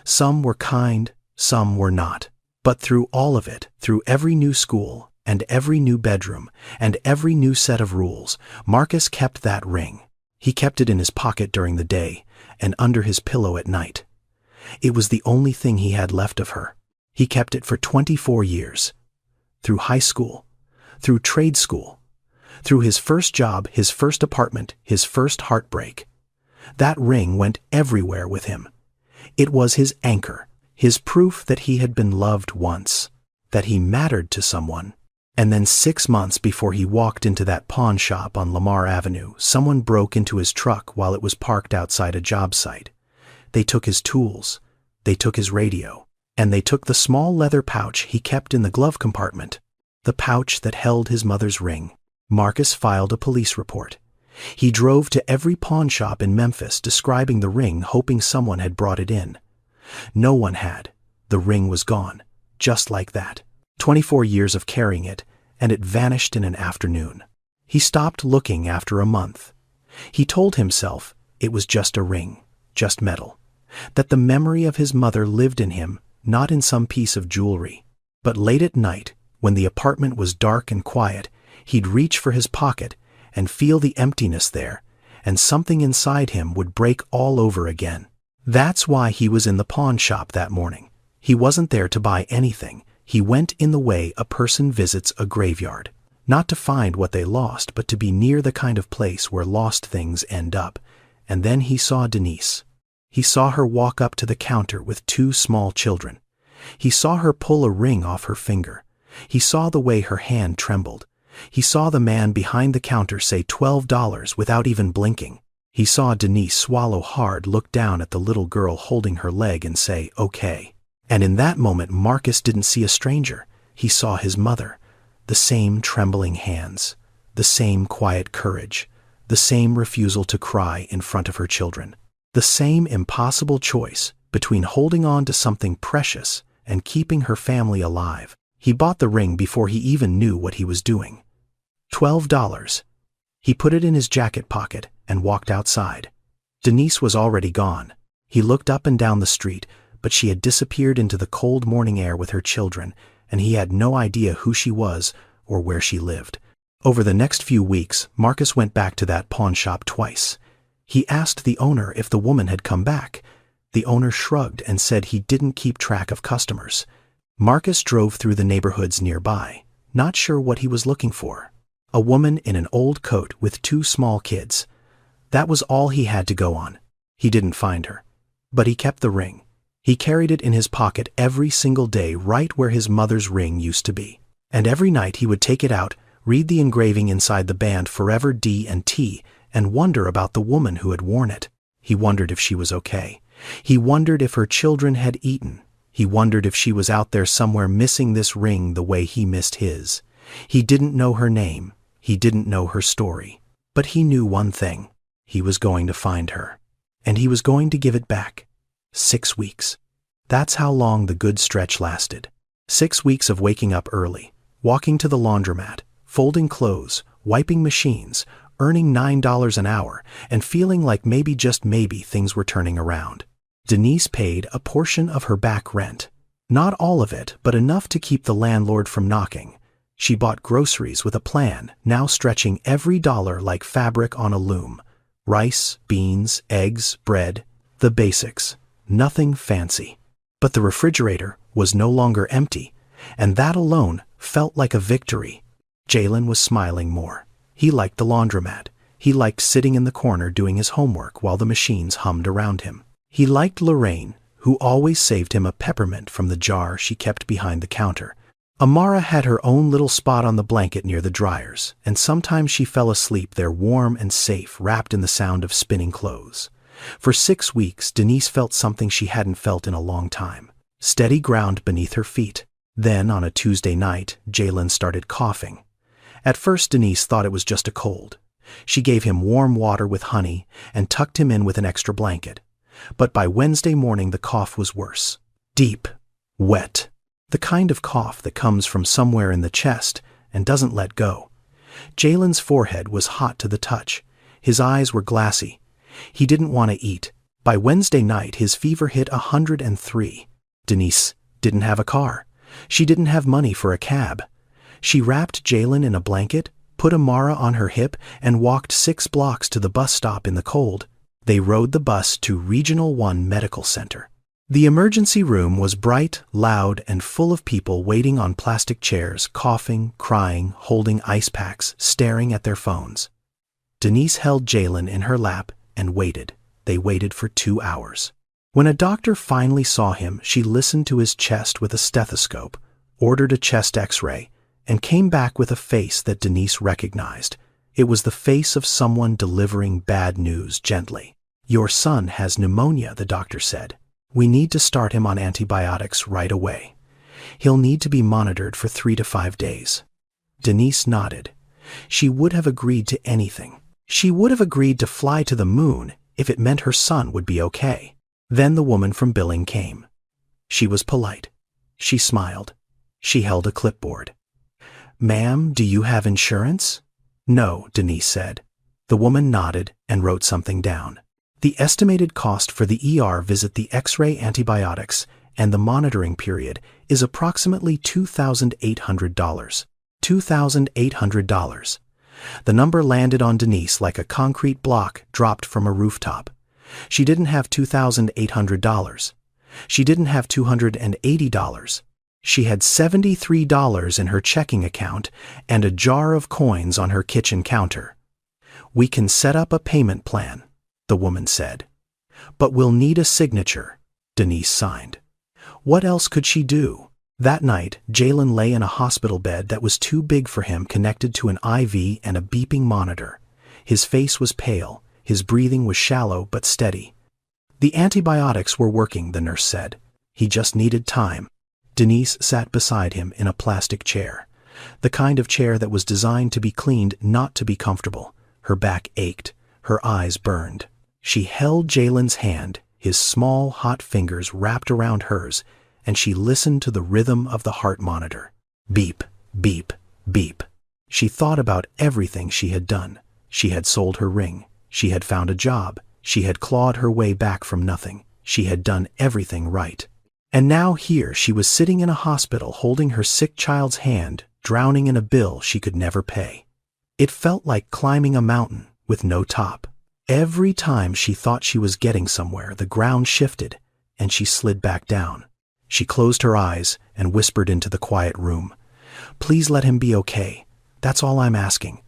Some were kind, some were not. But through all of it, through every new school, and every new bedroom, and every new set of rules, Marcus kept that ring. He kept it in his pocket during the day, and under his pillow at night. It was the only thing he had left of her. He kept it for 24 years. Through high school, through trade school, through his first job, his first apartment, his first heartbreak. That ring went everywhere with him. It was his anchor, his proof that he had been loved once, that he mattered to someone. And then 6 months before he walked into that pawn shop on Lamar Avenue, someone broke into his truck while it was parked outside a job site. They took his tools, they took his radio, and they took the small leather pouch he kept in the glove compartment, the pouch that held his mother's ring. Marcus filed a police report. He drove to every pawn shop in Memphis describing the ring, hoping someone had brought it in. No one had. The ring was gone, just like that. 24 years of carrying it, and it vanished in an afternoon. He stopped looking after a month. He told himself it was just a ring, just metal, that the memory of his mother lived in him, not in some piece of jewelry. But late at night, when the apartment was dark and quiet, he'd reach for his pocket and feel the emptiness there, and something inside him would break all over again. That's why he was in the pawn shop that morning. He wasn't there to buy anything. He went in the way a person visits a graveyard, not to find what they lost, but to be near the kind of place where lost things end up. And then he saw Denise. He saw her walk up to the counter with 2 small children. He saw her pull a ring off her finger. He saw the way her hand trembled. He saw the man behind the counter say $12 without even blinking. He saw Denise swallow hard, look down at the little girl holding her leg and say, "Okay." And in that moment, Marcus didn't see a stranger. He saw his mother. The same trembling hands, the same quiet courage, the same refusal to cry in front of her children, the same impossible choice between holding on to something precious and keeping her family alive. He bought the ring before he even knew what he was doing. $12. He put it in his jacket pocket and walked outside. Denise was already gone. He looked up and down the street, but she had disappeared into the cold morning air with her children, and he had no idea who she was or where she lived. Over the next few weeks, Marcus went back to that pawn shop twice. He asked the owner if the woman had come back. The owner shrugged and said he didn't keep track of customers. Marcus drove through the neighborhoods nearby, not sure what he was looking for. A woman in an old coat with 2 small kids. That was all he had to go on. He didn't find her. But he kept the ring. He carried it in his pocket every single day, right where his mother's ring used to be. And every night he would take it out, read the engraving inside the band Forever D&T, and wonder about the woman who had worn it. He wondered if she was okay. He wondered if her children had eaten. He wondered if she was out there somewhere missing this ring the way he missed his. He didn't know her name. He didn't know her story. But he knew one thing. He was going to find her. And he was going to give it back. 6 weeks. That's how long the good stretch lasted. 6 weeks of waking up early, walking to the laundromat, folding clothes, wiping machines, earning $9 an hour, and feeling like maybe, just maybe, things were turning around. Denise paid a portion of her back rent. Not all of it, but enough to keep the landlord from knocking. She bought groceries with a plan, now stretching every dollar like fabric on a loom. Rice, beans, eggs, bread, the basics. Nothing fancy. But the refrigerator was no longer empty, and that alone felt like a victory. Jalen was smiling more. He liked the laundromat. He liked sitting in the corner doing his homework while the machines hummed around him. He liked Lorraine, who always saved him a peppermint from the jar she kept behind the counter. Amara had her own little spot on the blanket near the dryers, and sometimes she fell asleep there warm and safe, wrapped in the sound of spinning clothes. For 6 weeks, Denise felt something she hadn't felt in a long time. Steady ground beneath her feet. Then, on a Tuesday night, Jalen started coughing. At first, Denise thought it was just a cold. She gave him warm water with honey and tucked him in with an extra blanket. But by Wednesday morning, the cough was worse. Deep, wet. The kind of cough that comes from somewhere in the chest and doesn't let go. Jalen's forehead was hot to the touch. His eyes were glassy. He didn't want to eat. By Wednesday night, his fever hit 103. Denise didn't have a car. She didn't have money for a cab. She wrapped Jalen in a blanket, put Amara on her hip, and walked 6 blocks to the bus stop in the cold. They rode the bus to Regional 1 Medical Center. The emergency room was bright, loud, and full of people waiting on plastic chairs, coughing, crying, holding ice packs, staring at their phones. Denise held Jalen in her lap and waited. They waited for 2 hours. When a doctor finally saw him, she listened to his chest with a stethoscope, ordered a chest X-ray, and came back with a face that Denise recognized. It was the face of someone delivering bad news gently. "Your son has pneumonia," the doctor said. "We need to start him on antibiotics right away. He'll need to be monitored for 3 to 5 days." Denise nodded. She would have agreed to anything. She would have agreed to fly to the moon if it meant her son would be okay. Then the woman from billing came. She was polite. She smiled. She held a clipboard. "Ma'am, do you have insurance?" "No," Denise said. The woman nodded and wrote something down. The estimated cost for the ER visit, the X-ray, antibiotics, and the monitoring period is approximately $2,800. $2,800. The number landed on Denise like a concrete block dropped from a rooftop. She didn't have $2,800. She didn't have $280. She had $73 in her checking account and a jar of coins on her kitchen counter. "We can set up a payment plan," the woman said. "But we'll need a signature." Denise signed. What else could she do? That night, Jalen lay in a hospital bed that was too big for him, connected to an IV and a beeping monitor. His face was pale. His breathing was shallow but steady. The antibiotics were working, the nurse said. He just needed time. Denise sat beside him in a plastic chair. The kind of chair that was designed to be cleaned, not to be comfortable. Her back ached. Her eyes burned. She held Jalen's hand, his small, hot fingers wrapped around hers, and she listened to the rhythm of the heart monitor. Beep, beep, beep. She thought about everything she had done. She had sold her ring. She had found a job. She had clawed her way back from nothing. She had done everything right. And now here she was sitting in a hospital holding her sick child's hand, drowning in a bill she could never pay. It felt like climbing a mountain with no top. Every time she thought she was getting somewhere, the ground shifted, and she slid back down. She closed her eyes and whispered into the quiet room. "Please let him be okay. That's all I'm asking.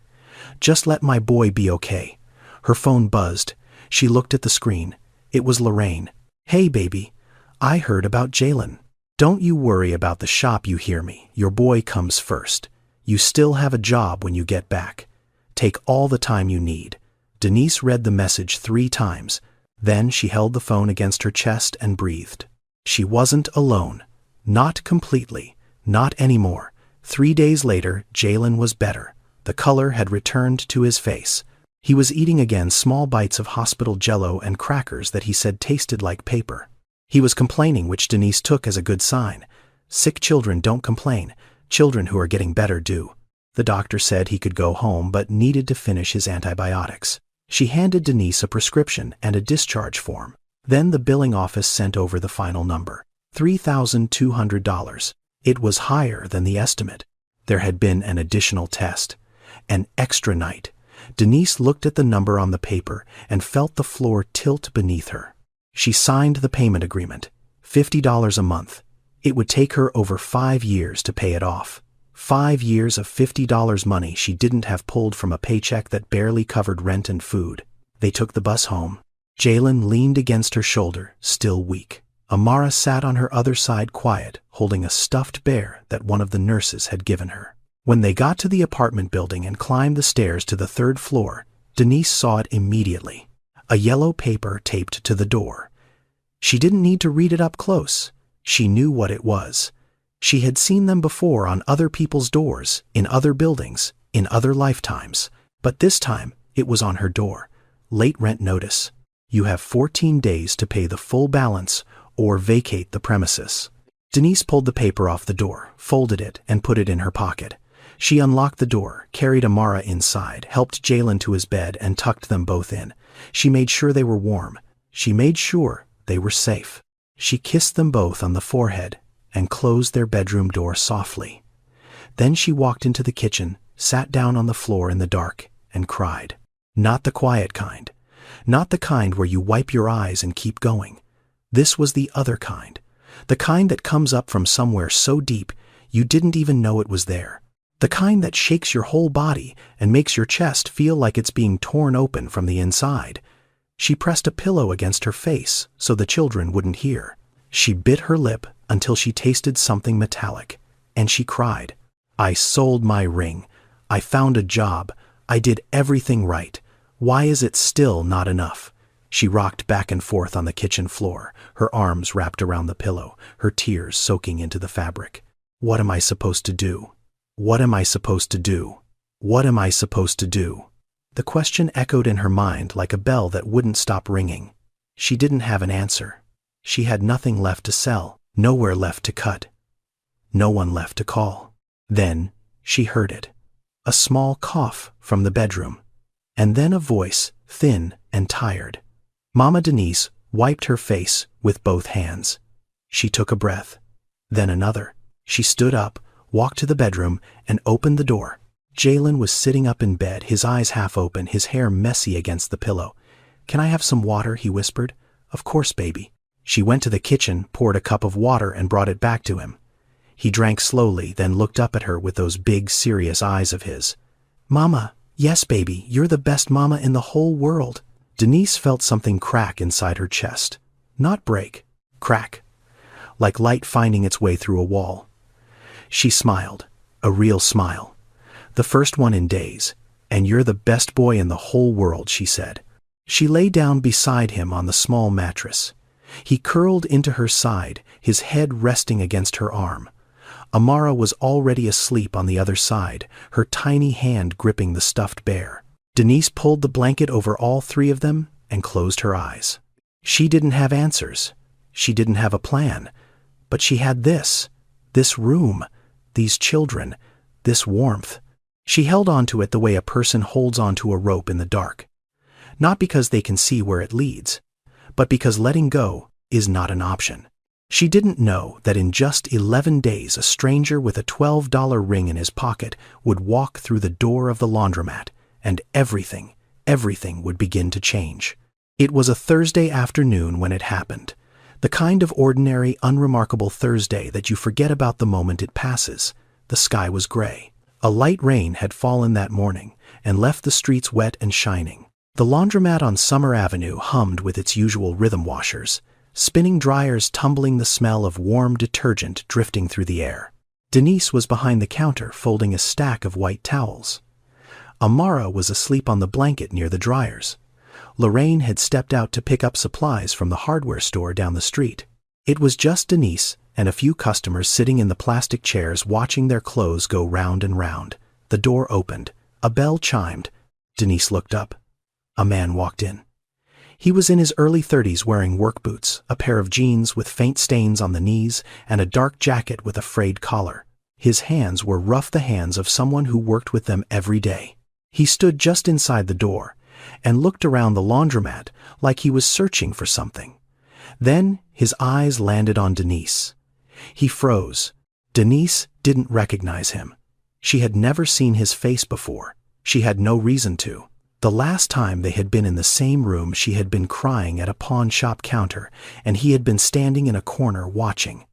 Just let my boy be okay." Her phone buzzed. She looked at the screen. It was Lorraine. "Hey, baby. I heard about Jalen. Don't you worry about the shop, you hear me. Your boy comes first. You still have a job when you get back. Take all the time you need." Denise read the message 3 times. Then she held the phone against her chest and breathed. She wasn't alone. Not completely. Not anymore. 3 days later, Jalen was better. The color had returned to his face. He was eating again small bites of hospital jello and crackers that he said tasted like paper. He was complaining, which Denise took as a good sign. Sick children don't complain. Children who are getting better do. The doctor said he could go home but needed to finish his antibiotics. She handed Denise a prescription and a discharge form. Then the billing office sent over the final number, $3,200. It was higher than the estimate. There had been an additional test. An extra night. Denise looked at the number on the paper and felt the floor tilt beneath her. She signed the payment agreement, $50 a month. It would take her over 5 years to pay it off. 5 years of $50 money she didn't have pulled from a paycheck that barely covered rent and food. They took the bus home. Jalen leaned against her shoulder, still weak. Amara sat on her other side quiet, holding a stuffed bear that one of the nurses had given her. When they got to the apartment building and climbed the stairs to the 3rd floor, Denise saw it immediately. A yellow paper taped to the door. She didn't need to read it up close. She knew what it was. She had seen them before on other people's doors, in other buildings, in other lifetimes. But this time, it was on her door. Late rent notice. You have 14 days to pay the full balance or vacate the premises. Denise pulled the paper off the door, folded it, and put it in her pocket. She unlocked the door, carried Amara inside, helped Jalen to his bed, and tucked them both in. She made sure they were warm. She made sure they were safe. She kissed them both on the forehead and closed their bedroom door softly. Then she walked into the kitchen, sat down on the floor in the dark, and cried. Not the quiet kind. Not the kind where you wipe your eyes and keep going. This was the other kind. The kind that comes up from somewhere so deep you didn't even know it was there. The kind that shakes your whole body and makes your chest feel like it's being torn open from the inside. She pressed a pillow against her face so the children wouldn't hear. She bit her lip until she tasted something metallic, and she cried. I sold my ring. I found a job. I did everything right. Why is it still not enough? She rocked back and forth on the kitchen floor, her arms wrapped around the pillow, her tears soaking into the fabric. What am I supposed to do? What am I supposed to do? What am I supposed to do? The question echoed in her mind like a bell that wouldn't stop ringing. She didn't have an answer. She had nothing left to sell, nowhere left to cut, no one left to call. Then she heard it. A small cough from the bedroom, and then a voice, thin and tired. Mama Denise wiped her face with both hands. She took a breath, then another. She stood up, walked to the bedroom, and opened the door. Jalen was sitting up in bed, his eyes half open, his hair messy against the pillow. Can I have some water? He whispered. Of course, baby. She went to the kitchen, poured a cup of water, and brought it back to him. He drank slowly, then looked up at her with those big, serious eyes of his. Mama, yes, baby, you're the best mama in the whole world. Denise felt something crack inside her chest. Not break, crack. Like light finding its way through a wall. She smiled, a real smile. The first one in days. And you're the best boy in the whole world, she said. She lay down beside him on the small mattress. He curled into her side, his head resting against her arm. Amara was already asleep on the other side, her tiny hand gripping the stuffed bear. Denise pulled the blanket over all three of them and closed her eyes. She didn't have answers. She didn't have a plan. But she had this room, these children, this warmth. She held on to it the way a person holds onto a rope in the dark. Not because they can see where it leads, but because letting go is not an option. She didn't know that in just 11 days a stranger with a $12 ring in his pocket would walk through the door of the laundromat, and everything would begin to change. It was a Thursday afternoon when it happened. The kind of ordinary, unremarkable Thursday that you forget about the moment it passes. The sky was gray. A light rain had fallen that morning and left the streets wet and shining. The laundromat on Summer Avenue hummed with its usual rhythm washers, spinning dryers tumbling the smell of warm detergent drifting through the air. Denise was behind the counter folding a stack of white towels. Amara was asleep on the blanket near the dryers. Lorraine had stepped out to pick up supplies from the hardware store down the street. It was just Denise and a few customers sitting in the plastic chairs watching their clothes go round and round. The door opened. A bell chimed. Denise looked up. A man walked in. He was in his early 30s wearing work boots, a pair of jeans with faint stains on the knees, and a dark jacket with a frayed collar. His hands were rough, the hands of someone who worked with them every day. He stood just inside the door and looked around the laundromat like he was searching for something. Then his eyes landed on Denise. He froze. Denise didn't recognize him. She had never seen his face before. She had no reason to. The last time they had been in the same room, she had been crying at a pawn shop counter, and he had been standing in a corner watching.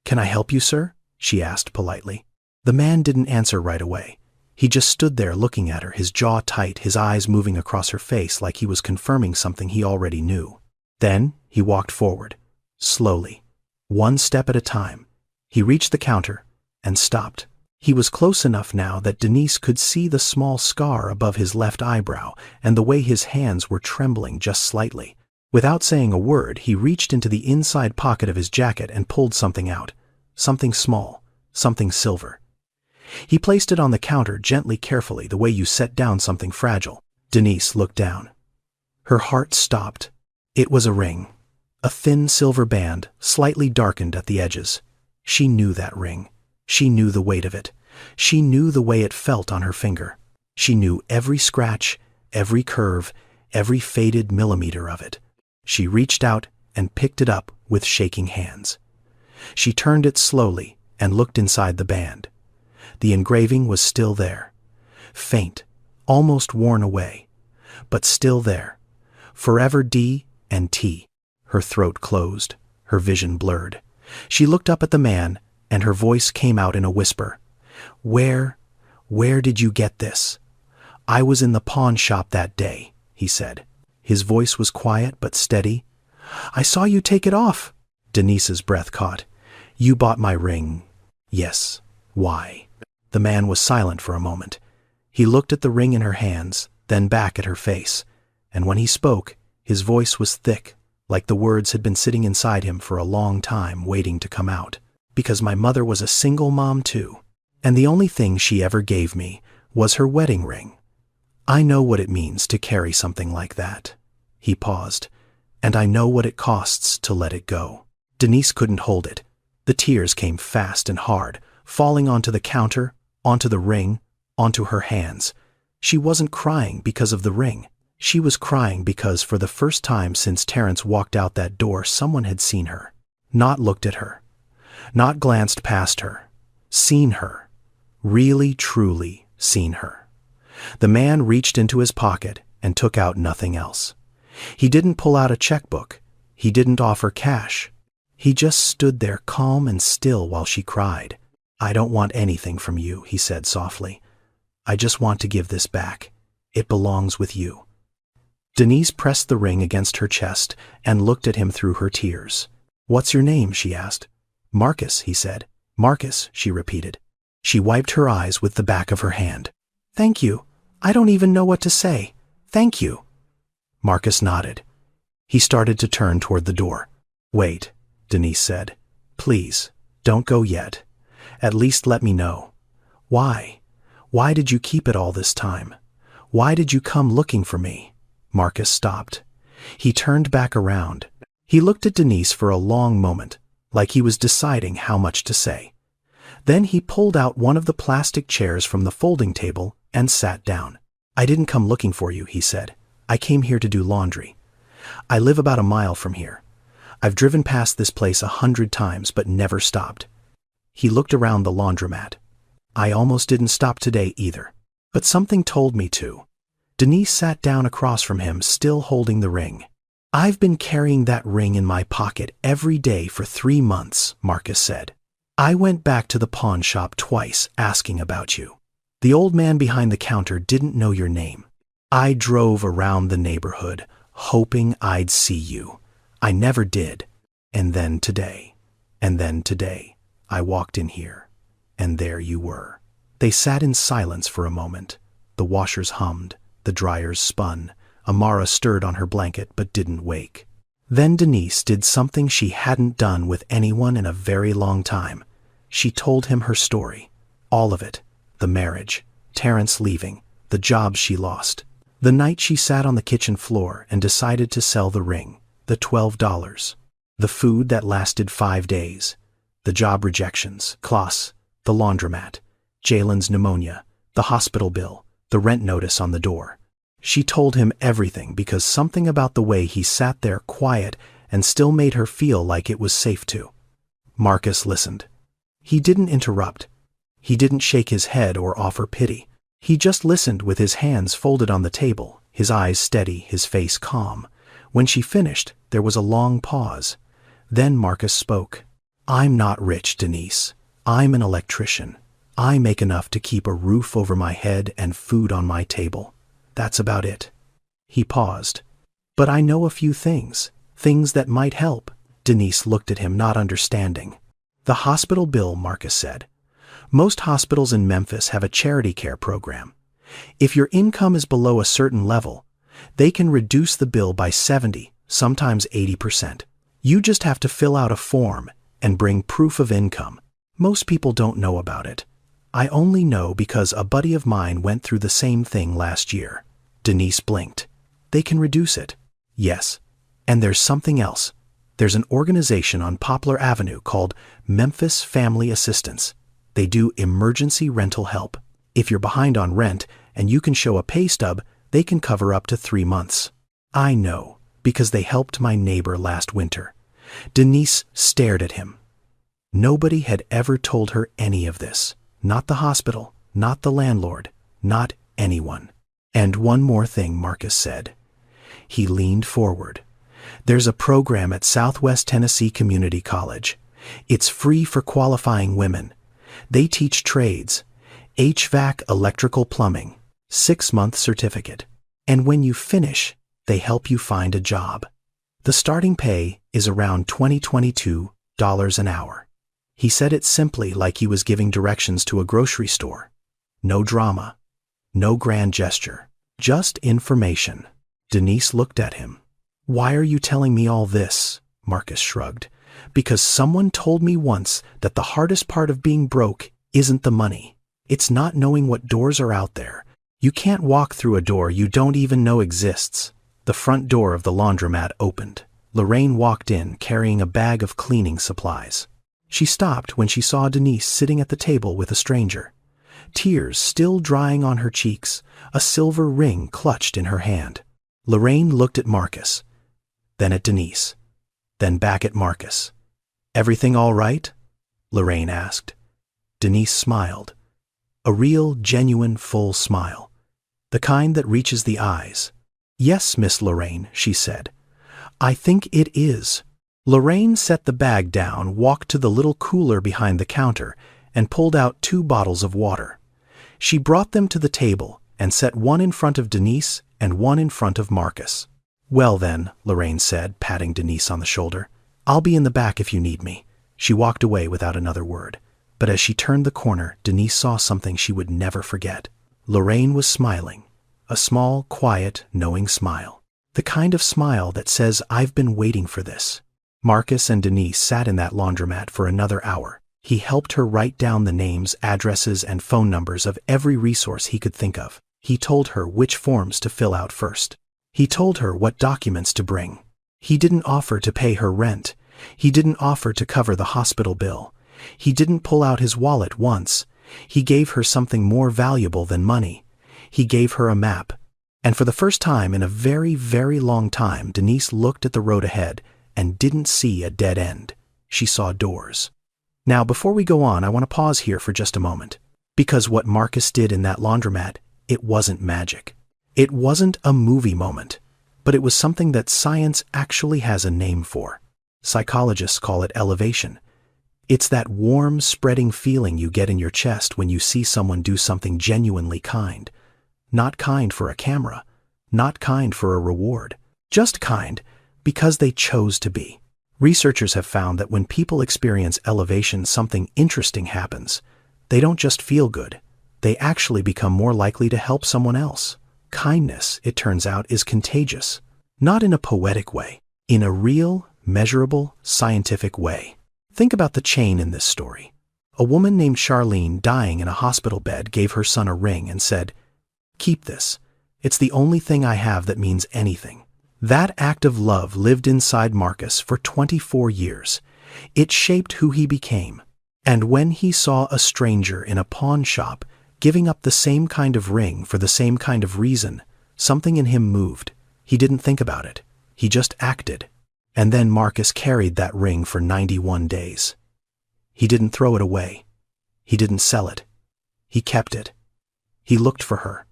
"Can I help you, sir?" she asked politely. The man didn't answer right away. He just stood there looking at her, his jaw tight, his eyes moving across her face like he was confirming something he already knew. Then he walked forward. slowly, one step at a time. He reached the counter and stopped. He was close enough now that Denise could see the small scar above his left eyebrow and the way his hands were trembling just slightly. Without saying a word, he reached into the inside pocket of his jacket and pulled something out. Something small, something silver. He placed it on the counter gently, carefully, the way you set down something fragile. Denise looked down. Her heart stopped. It was a ring. A thin silver band, slightly darkened at the edges. She knew that ring. She knew the weight of it. She knew the way it felt on her finger. She knew every scratch, every curve, every faded millimeter of it. She reached out and picked it up with shaking hands. She turned it slowly and looked inside the band. The engraving was still there. Faint, almost worn away, but still there. Forever D and T. Her throat closed, her vision blurred. She looked up at the man, and her voice came out in a whisper. Where did you get this?" "I was in the pawn shop that day," he said. His voice was quiet but steady. "I saw you take it off." Denise's breath caught. "You bought my ring." "Yes. Why?" The man was silent for a moment. He looked at the ring in her hands, then back at her face, and when he spoke, his voice was thick, like the words had been sitting inside him for a long time, waiting to come out. "Because my mother was a single mom too, and the only thing she ever gave me was her wedding ring. I know what it means to carry something like that." He paused. "And I know what it costs to let it go." Denise couldn't hold it. The tears came fast and hard, falling onto the counter, onto the ring, onto her hands. She wasn't crying because of the ring. She was crying because for the first time since Terrence walked out that door, someone had seen her. Not looked at her. Not glanced past her. Seen her. Really, truly seen her. The man reached into his pocket and took out nothing else. He didn't pull out a checkbook. He didn't offer cash. He just stood there calm and still while she cried. "I don't want anything from you," he said softly. "I just want to give this back. It belongs with you." Denise pressed the ring against her chest and looked at him through her tears. "What's your name?" she asked. "Marcus," he said. "Marcus," she repeated. She wiped her eyes with the back of her hand. "Thank you. I don't even know what to say. Thank you." Marcus nodded. He started to turn toward the door. "Wait," Denise said. "Please, don't go yet. At least let me know. Why? Why did you keep it all this time? Why did you come looking for me?" Marcus stopped. He turned back around. He looked at Denise for a long moment, like he was deciding how much to say. Then he pulled out one of the plastic chairs from the folding table and sat down. "I didn't come looking for you," he said. "I came here to do laundry. I live about a mile from here. I've driven past this place 100 times but never stopped." He looked around the laundromat. "I almost didn't stop today either, but something told me to." Denise sat down across from him, still holding the ring. "I've been carrying that ring in my pocket every day for 3 months, Marcus said. "I went back to the pawn shop twice asking about you. The old man behind the counter didn't know your name. I drove around the neighborhood, hoping I'd see you. I never did. And then today, I walked in here, and there you were." They sat in silence for a moment. The washers hummed, the dryers spun. Amara stirred on her blanket but didn't wake. Then Denise did something she hadn't done with anyone in a very long time. She told him her story. All of it. The marriage, Terrence leaving, the jobs she lost. The night she sat on the kitchen floor and decided to sell the ring, the $12. The food that lasted 5 days. The job rejections, Klaus, the laundromat, Jalen's pneumonia, the hospital bill, the rent notice on the door. She told him everything because something about the way he sat there quiet and still made her feel like it was safe to. Marcus listened. He didn't interrupt. He didn't shake his head or offer pity. He just listened with his hands folded on the table, his eyes steady, his face calm. When she finished, there was a long pause. Then Marcus spoke. "I'm not rich, Denise. I'm an electrician. I make enough to keep a roof over my head and food on my table. That's about it." He paused. "But I know a few things that might help." Denise looked at him, not understanding. "The hospital bill," Marcus said. "Most hospitals in Memphis have a charity care program. If your income is below a certain level, they can reduce the bill by 70, sometimes 80%. You just have to fill out a form and bring proof of income. Most people don't know about it. I only know because a buddy of mine went through the same thing last year." Denise blinked. "They can reduce it." "Yes. And there's something else. There's an organization on Poplar Avenue called Memphis Family Assistance. They do emergency rental help. If you're behind on rent and you can show a pay stub, they can cover up to 3 months. I know, because they helped my neighbor last winter." Denise stared at him. Nobody had ever told her any of this. Not the hospital, not the landlord, not anyone. "And one more thing," Marcus said. He leaned forward. "There's a program at Southwest Tennessee Community College. It's free for qualifying women. They teach trades, HVAC, electrical, plumbing, 6-month certificate. And when you finish, they help you find a job. The starting pay is around $22 an hour." He said it simply, like he was giving directions to a grocery store. No drama, no grand gesture, just information. Denise looked at him. "Why are you telling me all this?" Marcus shrugged. "Because someone told me once that the hardest part of being broke isn't the money. It's not knowing what doors are out there. You can't walk through a door you don't even know exists." The front door of the laundromat opened. Lorraine walked in carrying a bag of cleaning supplies. She stopped when she saw Denise sitting at the table with a stranger. Tears still drying on her cheeks, a silver ring clutched in her hand. Lorraine looked at Marcus, then at Denise, then back at Marcus. "Everything all right?" Lorraine asked. Denise smiled. A real, genuine, full smile. The kind that reaches the eyes. "Yes, Miss Lorraine," she said. "I think it is." Lorraine set the bag down, walked to the little cooler behind the counter, and pulled out 2 bottles of water. She brought them to the table and set one in front of Denise and one in front of Marcus. "Well then," Lorraine said, patting Denise on the shoulder, "I'll be in the back if you need me." She walked away without another word. But as she turned the corner, Denise saw something she would never forget. Lorraine was smiling. A small, quiet, knowing smile. The kind of smile that says, "I've been waiting for this." Marcus and Denise sat in that laundromat for another hour. He helped her write down the names, addresses, and phone numbers of every resource he could think of. He told her which forms to fill out first. He told her what documents to bring. He didn't offer to pay her rent. He didn't offer to cover the hospital bill. He didn't pull out his wallet once. He gave her something more valuable than money. He gave her a map. And for the first time in a very, very long time, Denise looked at the road ahead and didn't see a dead end. She saw doors. Now, before we go on, I want to pause here for just a moment. Because what Marcus did in that laundromat, it wasn't magic. It wasn't a movie moment. But it was something that science actually has a name for. Psychologists call it elevation. It's that warm, spreading feeling you get in your chest when you see someone do something genuinely kind. Not kind for a camera. Not kind for a reward. Just kind because they chose to be. Researchers have found that when people experience elevation, something interesting happens. They don't just feel good. They actually become more likely to help someone else. Kindness, it turns out, is contagious. Not in a poetic way. In a real, measurable, scientific way. Think about the chain in this story. A woman named Charlene, dying in a hospital bed, gave her son a ring and said, "Keep this. It's the only thing I have that means anything." That act of love lived inside Marcus for 24 years. It shaped who he became. And when he saw a stranger in a pawn shop giving up the same kind of ring for the same kind of reason, something in him moved. He didn't think about it. He just acted. And then Marcus carried that ring for 91 days. He didn't throw it away. He didn't sell it. He kept it. He looked for her.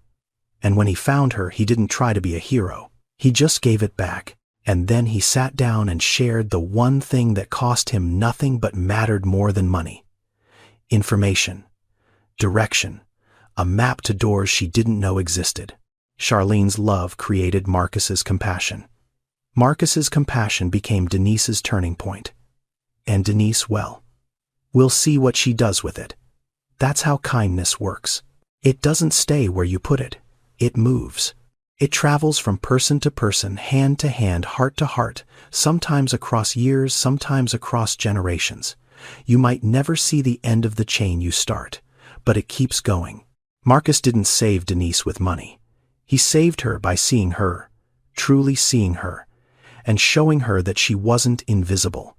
And when he found her, he didn't try to be a hero. He just gave it back. And then he sat down and shared the one thing that cost him nothing but mattered more than money. Information. Direction. A map to doors she didn't know existed. Charlene's love created Marcus's compassion. Marcus's compassion became Denise's turning point. And Denise, well, we'll see what she does with it. That's how kindness works. It doesn't stay where you put it. It moves. It travels from person to person, hand to hand, heart to heart, sometimes across years, sometimes across generations. You might never see the end of the chain you start, but it keeps going. Marcus didn't save Denise with money. He saved her by seeing her, truly seeing her, and showing her that she wasn't invisible.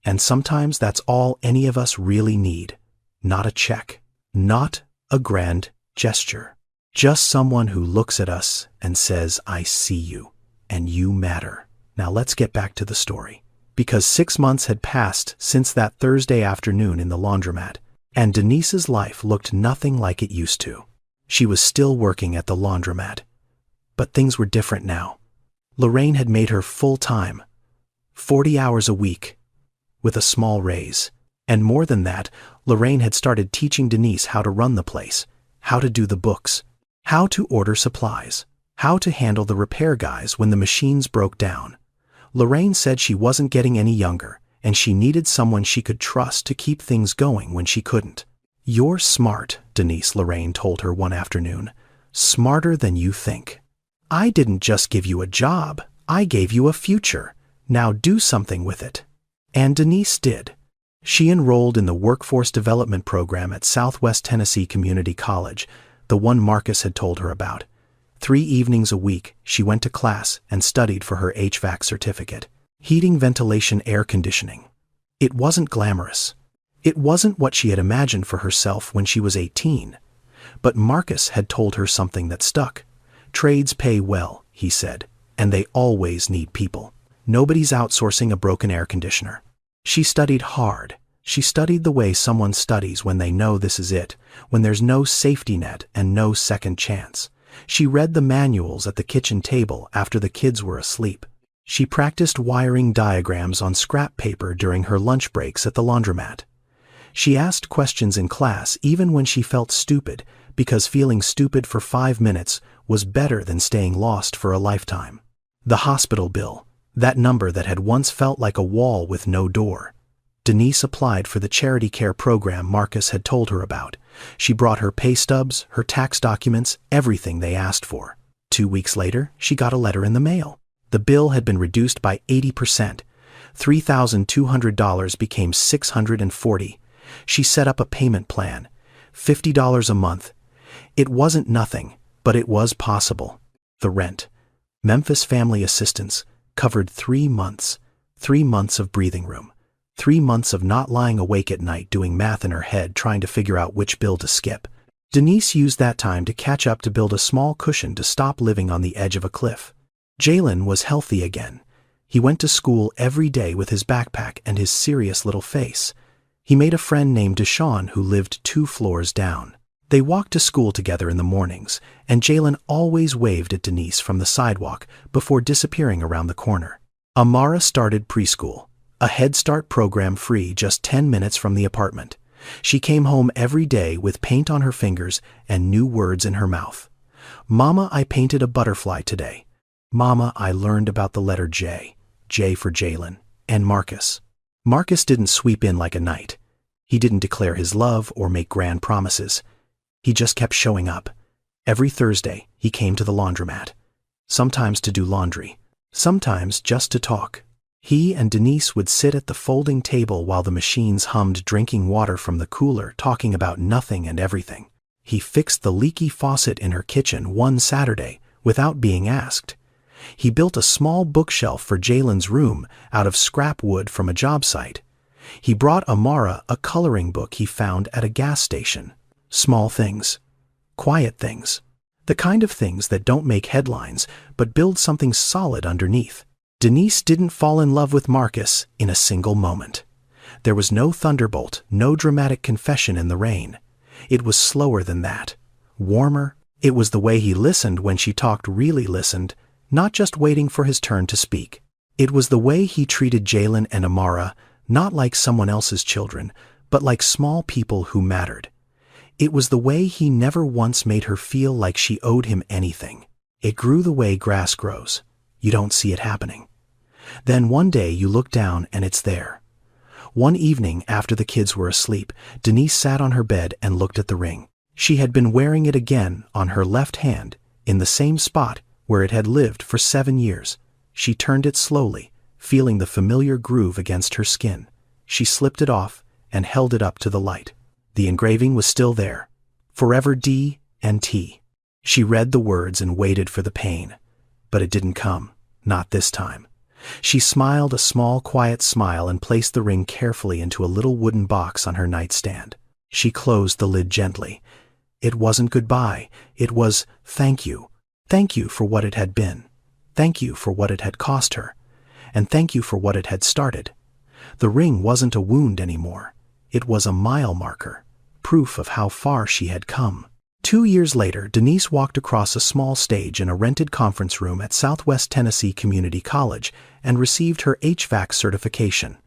And sometimes that's all any of us really need. Not a check, not a grand gesture. Just someone who looks at us and says, I see you, and you matter. Now let's get back to the story. Because 6 months had passed since that Thursday afternoon in the laundromat, and Denise's life looked nothing like it used to. She was still working at the laundromat. But things were different now. Lorraine had made her full-time, 40 hours a week, with a small raise. And more than that, Lorraine had started teaching Denise how to run the place, how to do the books, how to order supplies, how to handle the repair guys when the machines broke down. Lorraine said she wasn't getting any younger, and she needed someone she could trust to keep things going when she couldn't. You're smart, Denise, Lorraine told her one afternoon. Smarter than you think. I didn't just give you a job, I gave you a future. Now do something with it. And Denise did. She enrolled in the Workforce Development Program at Southwest Tennessee Community College, the one Marcus had told her about. 3 evenings a week, she went to class and studied for her HVAC certificate. Heating, ventilation, air conditioning. It wasn't glamorous. It wasn't what she had imagined for herself when she was 18. But Marcus had told her something that stuck. Trades pay well, he said, and they always need people. Nobody's outsourcing a broken air conditioner. She studied hard. She studied the way someone studies when they know this is it, when there's no safety net and no second chance. She read the manuals at the kitchen table after the kids were asleep. She practiced wiring diagrams on scrap paper during her lunch breaks at the laundromat. She asked questions in class even when she felt stupid, because feeling stupid for 5 minutes was better than staying lost for a lifetime. The hospital bill, that number that had once felt like a wall with no door. Denise applied for the charity care program Marcus had told her about. She brought her pay stubs, her tax documents, everything they asked for. 2 weeks later, she got a letter in the mail. The bill had been reduced by 80%. $3,200 became $640. She set up a payment plan. $50 a month. It wasn't nothing, but it was possible. The rent. Memphis Family Assistance covered 3 months. 3 months of breathing room. 3 months of not lying awake at night doing math in her head trying to figure out which bill to skip. Denise used that time to catch up to build a small cushion to stop living on the edge of a cliff. Jalen was healthy again. He went to school every day with his backpack and his serious little face. He made a friend named Deshawn who lived 2 floors down. They walked to school together in the mornings, and Jalen always waved at Denise from the sidewalk before disappearing around the corner. Amara started preschool, a Head Start program free just 10 minutes from the apartment. She came home every day with paint on her fingers and new words in her mouth. Mama, I painted a butterfly today. Mama, I learned about the letter J. J for Jalen and Marcus. Marcus didn't sweep in like a knight. He didn't declare his love or make grand promises. He just kept showing up. Every Thursday, he came to the laundromat. Sometimes to do laundry. Sometimes just to talk. He and Denise would sit at the folding table while the machines hummed, drinking water from the cooler, talking about nothing and everything. He fixed the leaky faucet in her kitchen one Saturday without being asked. He built a small bookshelf for Jalen's room out of scrap wood from a job site. He brought Amara a coloring book he found at a gas station. Small things. Quiet things. The kind of things that don't make headlines, but build something solid underneath. Denise didn't fall in love with Marcus in a single moment. There was no thunderbolt, no dramatic confession in the rain. It was slower than that. Warmer. It was the way he listened when she talked, really listened, not just waiting for his turn to speak. It was the way he treated Jalen and Amara, not like someone else's children, but like small people who mattered. It was the way he never once made her feel like she owed him anything. It grew the way grass grows. You don't see it happening. Then one day you look down and it's there. One evening after the kids were asleep, Denise sat on her bed and looked at the ring. She had been wearing it again on her left hand, in the same spot where it had lived for 7 years. She turned it slowly, feeling the familiar groove against her skin. She slipped it off and held it up to the light. The engraving was still there. Forever D and T. She read the words and waited for the pain. But it didn't come. Not this time. She smiled a small, quiet smile and placed the ring carefully into a little wooden box on her nightstand. She closed the lid gently. It wasn't goodbye. It was thank you. Thank you for what it had been. Thank you for what it had cost her. And thank you for what it had started. The ring wasn't a wound anymore. It was a mile marker, proof of how far she had come. 2 years later, Denise walked across a small stage in a rented conference room at Southwest Tennessee Community College and received her HVAC certification.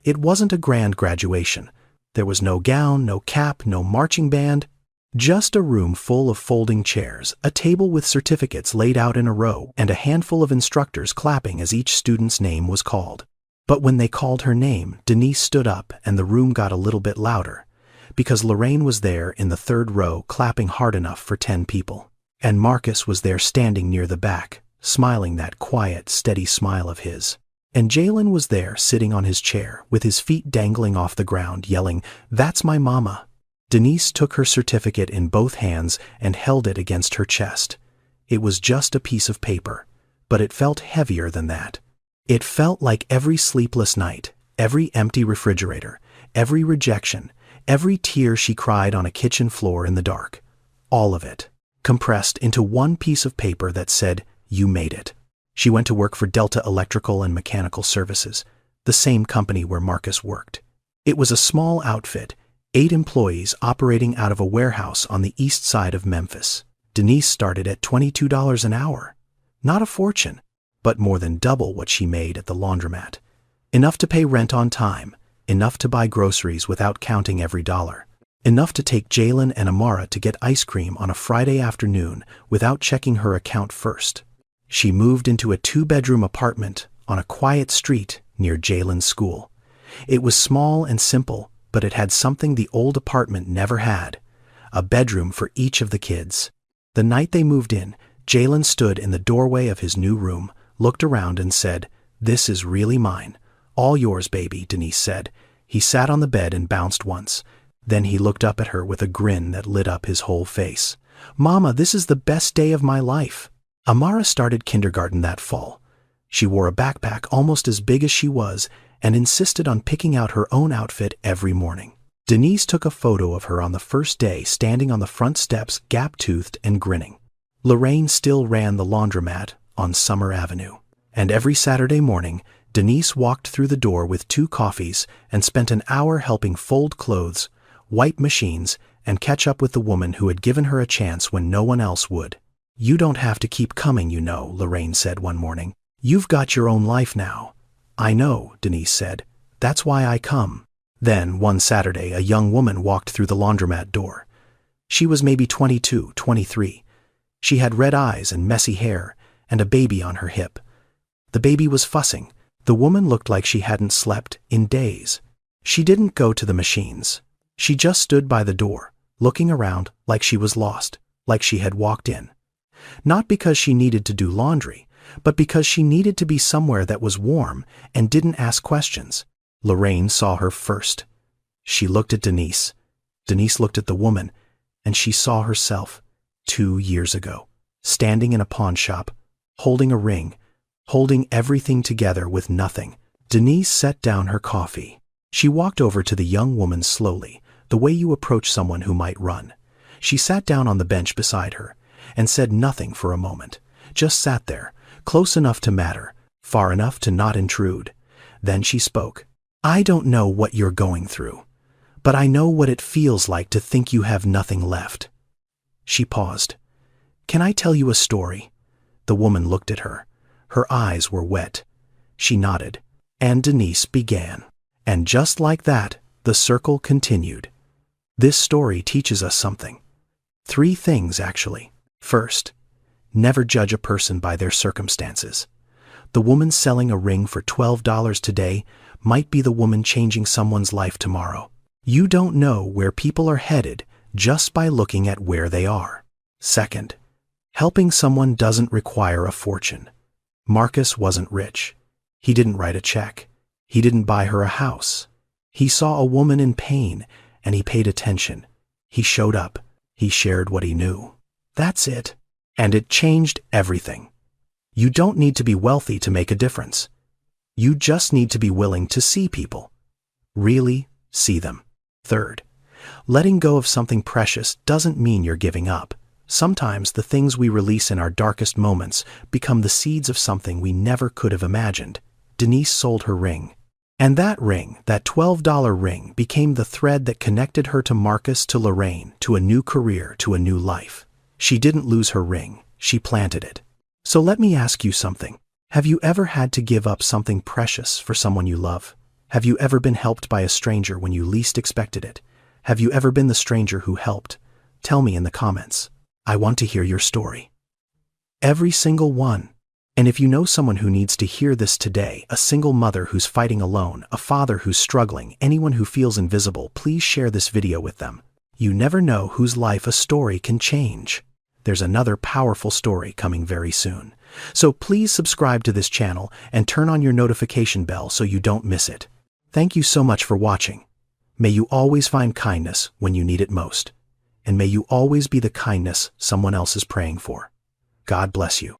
It wasn't a grand graduation. There was no gown, no cap, no marching band. Just a room full of folding chairs, a table with certificates laid out in a row, and a handful of instructors clapping as each student's name was called. But when they called her name, Denise stood up and the room got a little bit louder, because Lorraine was there in the third row clapping hard enough for 10 people. And Marcus was there standing near the back, smiling that quiet, steady smile of his. And Jalen was there sitting on his chair, with his feet dangling off the ground, yelling, "That's my mama." Denise took her certificate in both hands and held it against her chest. It was just a piece of paper, but it felt heavier than that. It felt like every sleepless night, every empty refrigerator, every rejection, every tear she cried on a kitchen floor in the dark. All of it, compressed into one piece of paper that said, "You made it." She went to work for Delta Electrical and Mechanical Services, the same company where Marcus worked. It was a small outfit, 8 employees operating out of a warehouse on the east side of Memphis. Denise started at $22 an hour. Not a fortune, but more than double what she made at the laundromat. Enough to pay rent on time, enough to buy groceries without counting every dollar, enough to take Jalen and Amara to get ice cream on a Friday afternoon without checking her account first. She moved into a 2-bedroom apartment on a quiet street near Jalen's school. It was small and simple, but it had something the old apartment never had: a bedroom for each of the kids. The night they moved in, Jalen stood in the doorway of his new room, looked around and said, "This is really mine. All yours, baby," Denise said. He sat on the bed and bounced once. Then he looked up at her with a grin that lit up his whole face. "Mama, this is the best day of my life." Amara started kindergarten that fall. She wore a backpack almost as big as she was and insisted on picking out her own outfit every morning. Denise took a photo of her on the first day standing on the front steps, gap-toothed and grinning. Lorraine still ran the laundromat on Summer Avenue. And every Saturday morning, Denise walked through the door with 2 coffees and spent an hour helping fold clothes, wipe machines, and catch up with the woman who had given her a chance when no one else would. "You don't have to keep coming, you know," Lorraine said one morning. "You've got your own life now." "I know," Denise said. "That's why I come." Then, one Saturday, a young woman walked through the laundromat door. She was maybe 22, 23. She had red eyes and messy hair, and a baby on her hip. The baby was fussing. The woman looked like she hadn't slept in days. She didn't go to the machines. She just stood by the door, looking around like she was lost, like she had walked in. Not because she needed to do laundry, but because she needed to be somewhere that was warm and didn't ask questions. Lorraine saw her first. She looked at Denise. Denise looked at the woman, and she saw herself 2 years ago, standing in a pawn shop, holding a ring, holding everything together with nothing. Denise set down her coffee. She walked over to the young woman slowly, the way you approach someone who might run. She sat down on the bench beside her and said nothing for a moment, just sat there, close enough to matter, far enough to not intrude. Then she spoke. "I don't know what you're going through, but I know what it feels like to think you have nothing left." She paused. "Can I tell you a story?" The woman looked at her. Her eyes were wet. She nodded, and Denise began. And just like that, the circle continued. This story teaches us something. 3 things, actually. First, never judge a person by their circumstances. The woman selling a ring for $12 today might be the woman changing someone's life tomorrow. You don't know where people are headed just by looking at where they are. Second, helping someone doesn't require a fortune. Marcus wasn't rich. He didn't write a check. He didn't buy her a house. He saw a woman in pain, and he paid attention. He showed up. He shared what he knew. That's it. And it changed everything. You don't need to be wealthy to make a difference. You just need to be willing to see people. Really see them. Third, letting go of something precious doesn't mean you're giving up. Sometimes the things we release in our darkest moments become the seeds of something we never could have imagined. Denise sold her ring. And that ring, that $12 ring, became the thread that connected her to Marcus, to Lorraine, to a new career, to a new life. She didn't lose her ring. She planted it. So let me ask you something. Have you ever had to give up something precious for someone you love? Have you ever been helped by a stranger when you least expected it? Have you ever been the stranger who helped? Tell me in the comments. I want to hear your story. Every single one. And if you know someone who needs to hear this today, a single mother who's fighting alone, a father who's struggling, anyone who feels invisible, please share this video with them. You never know whose life a story can change. There's another powerful story coming very soon. So please subscribe to this channel and turn on your notification bell so you don't miss it. Thank you so much for watching. May you always find kindness when you need it most. And may you always be the kindness someone else is praying for. God bless you.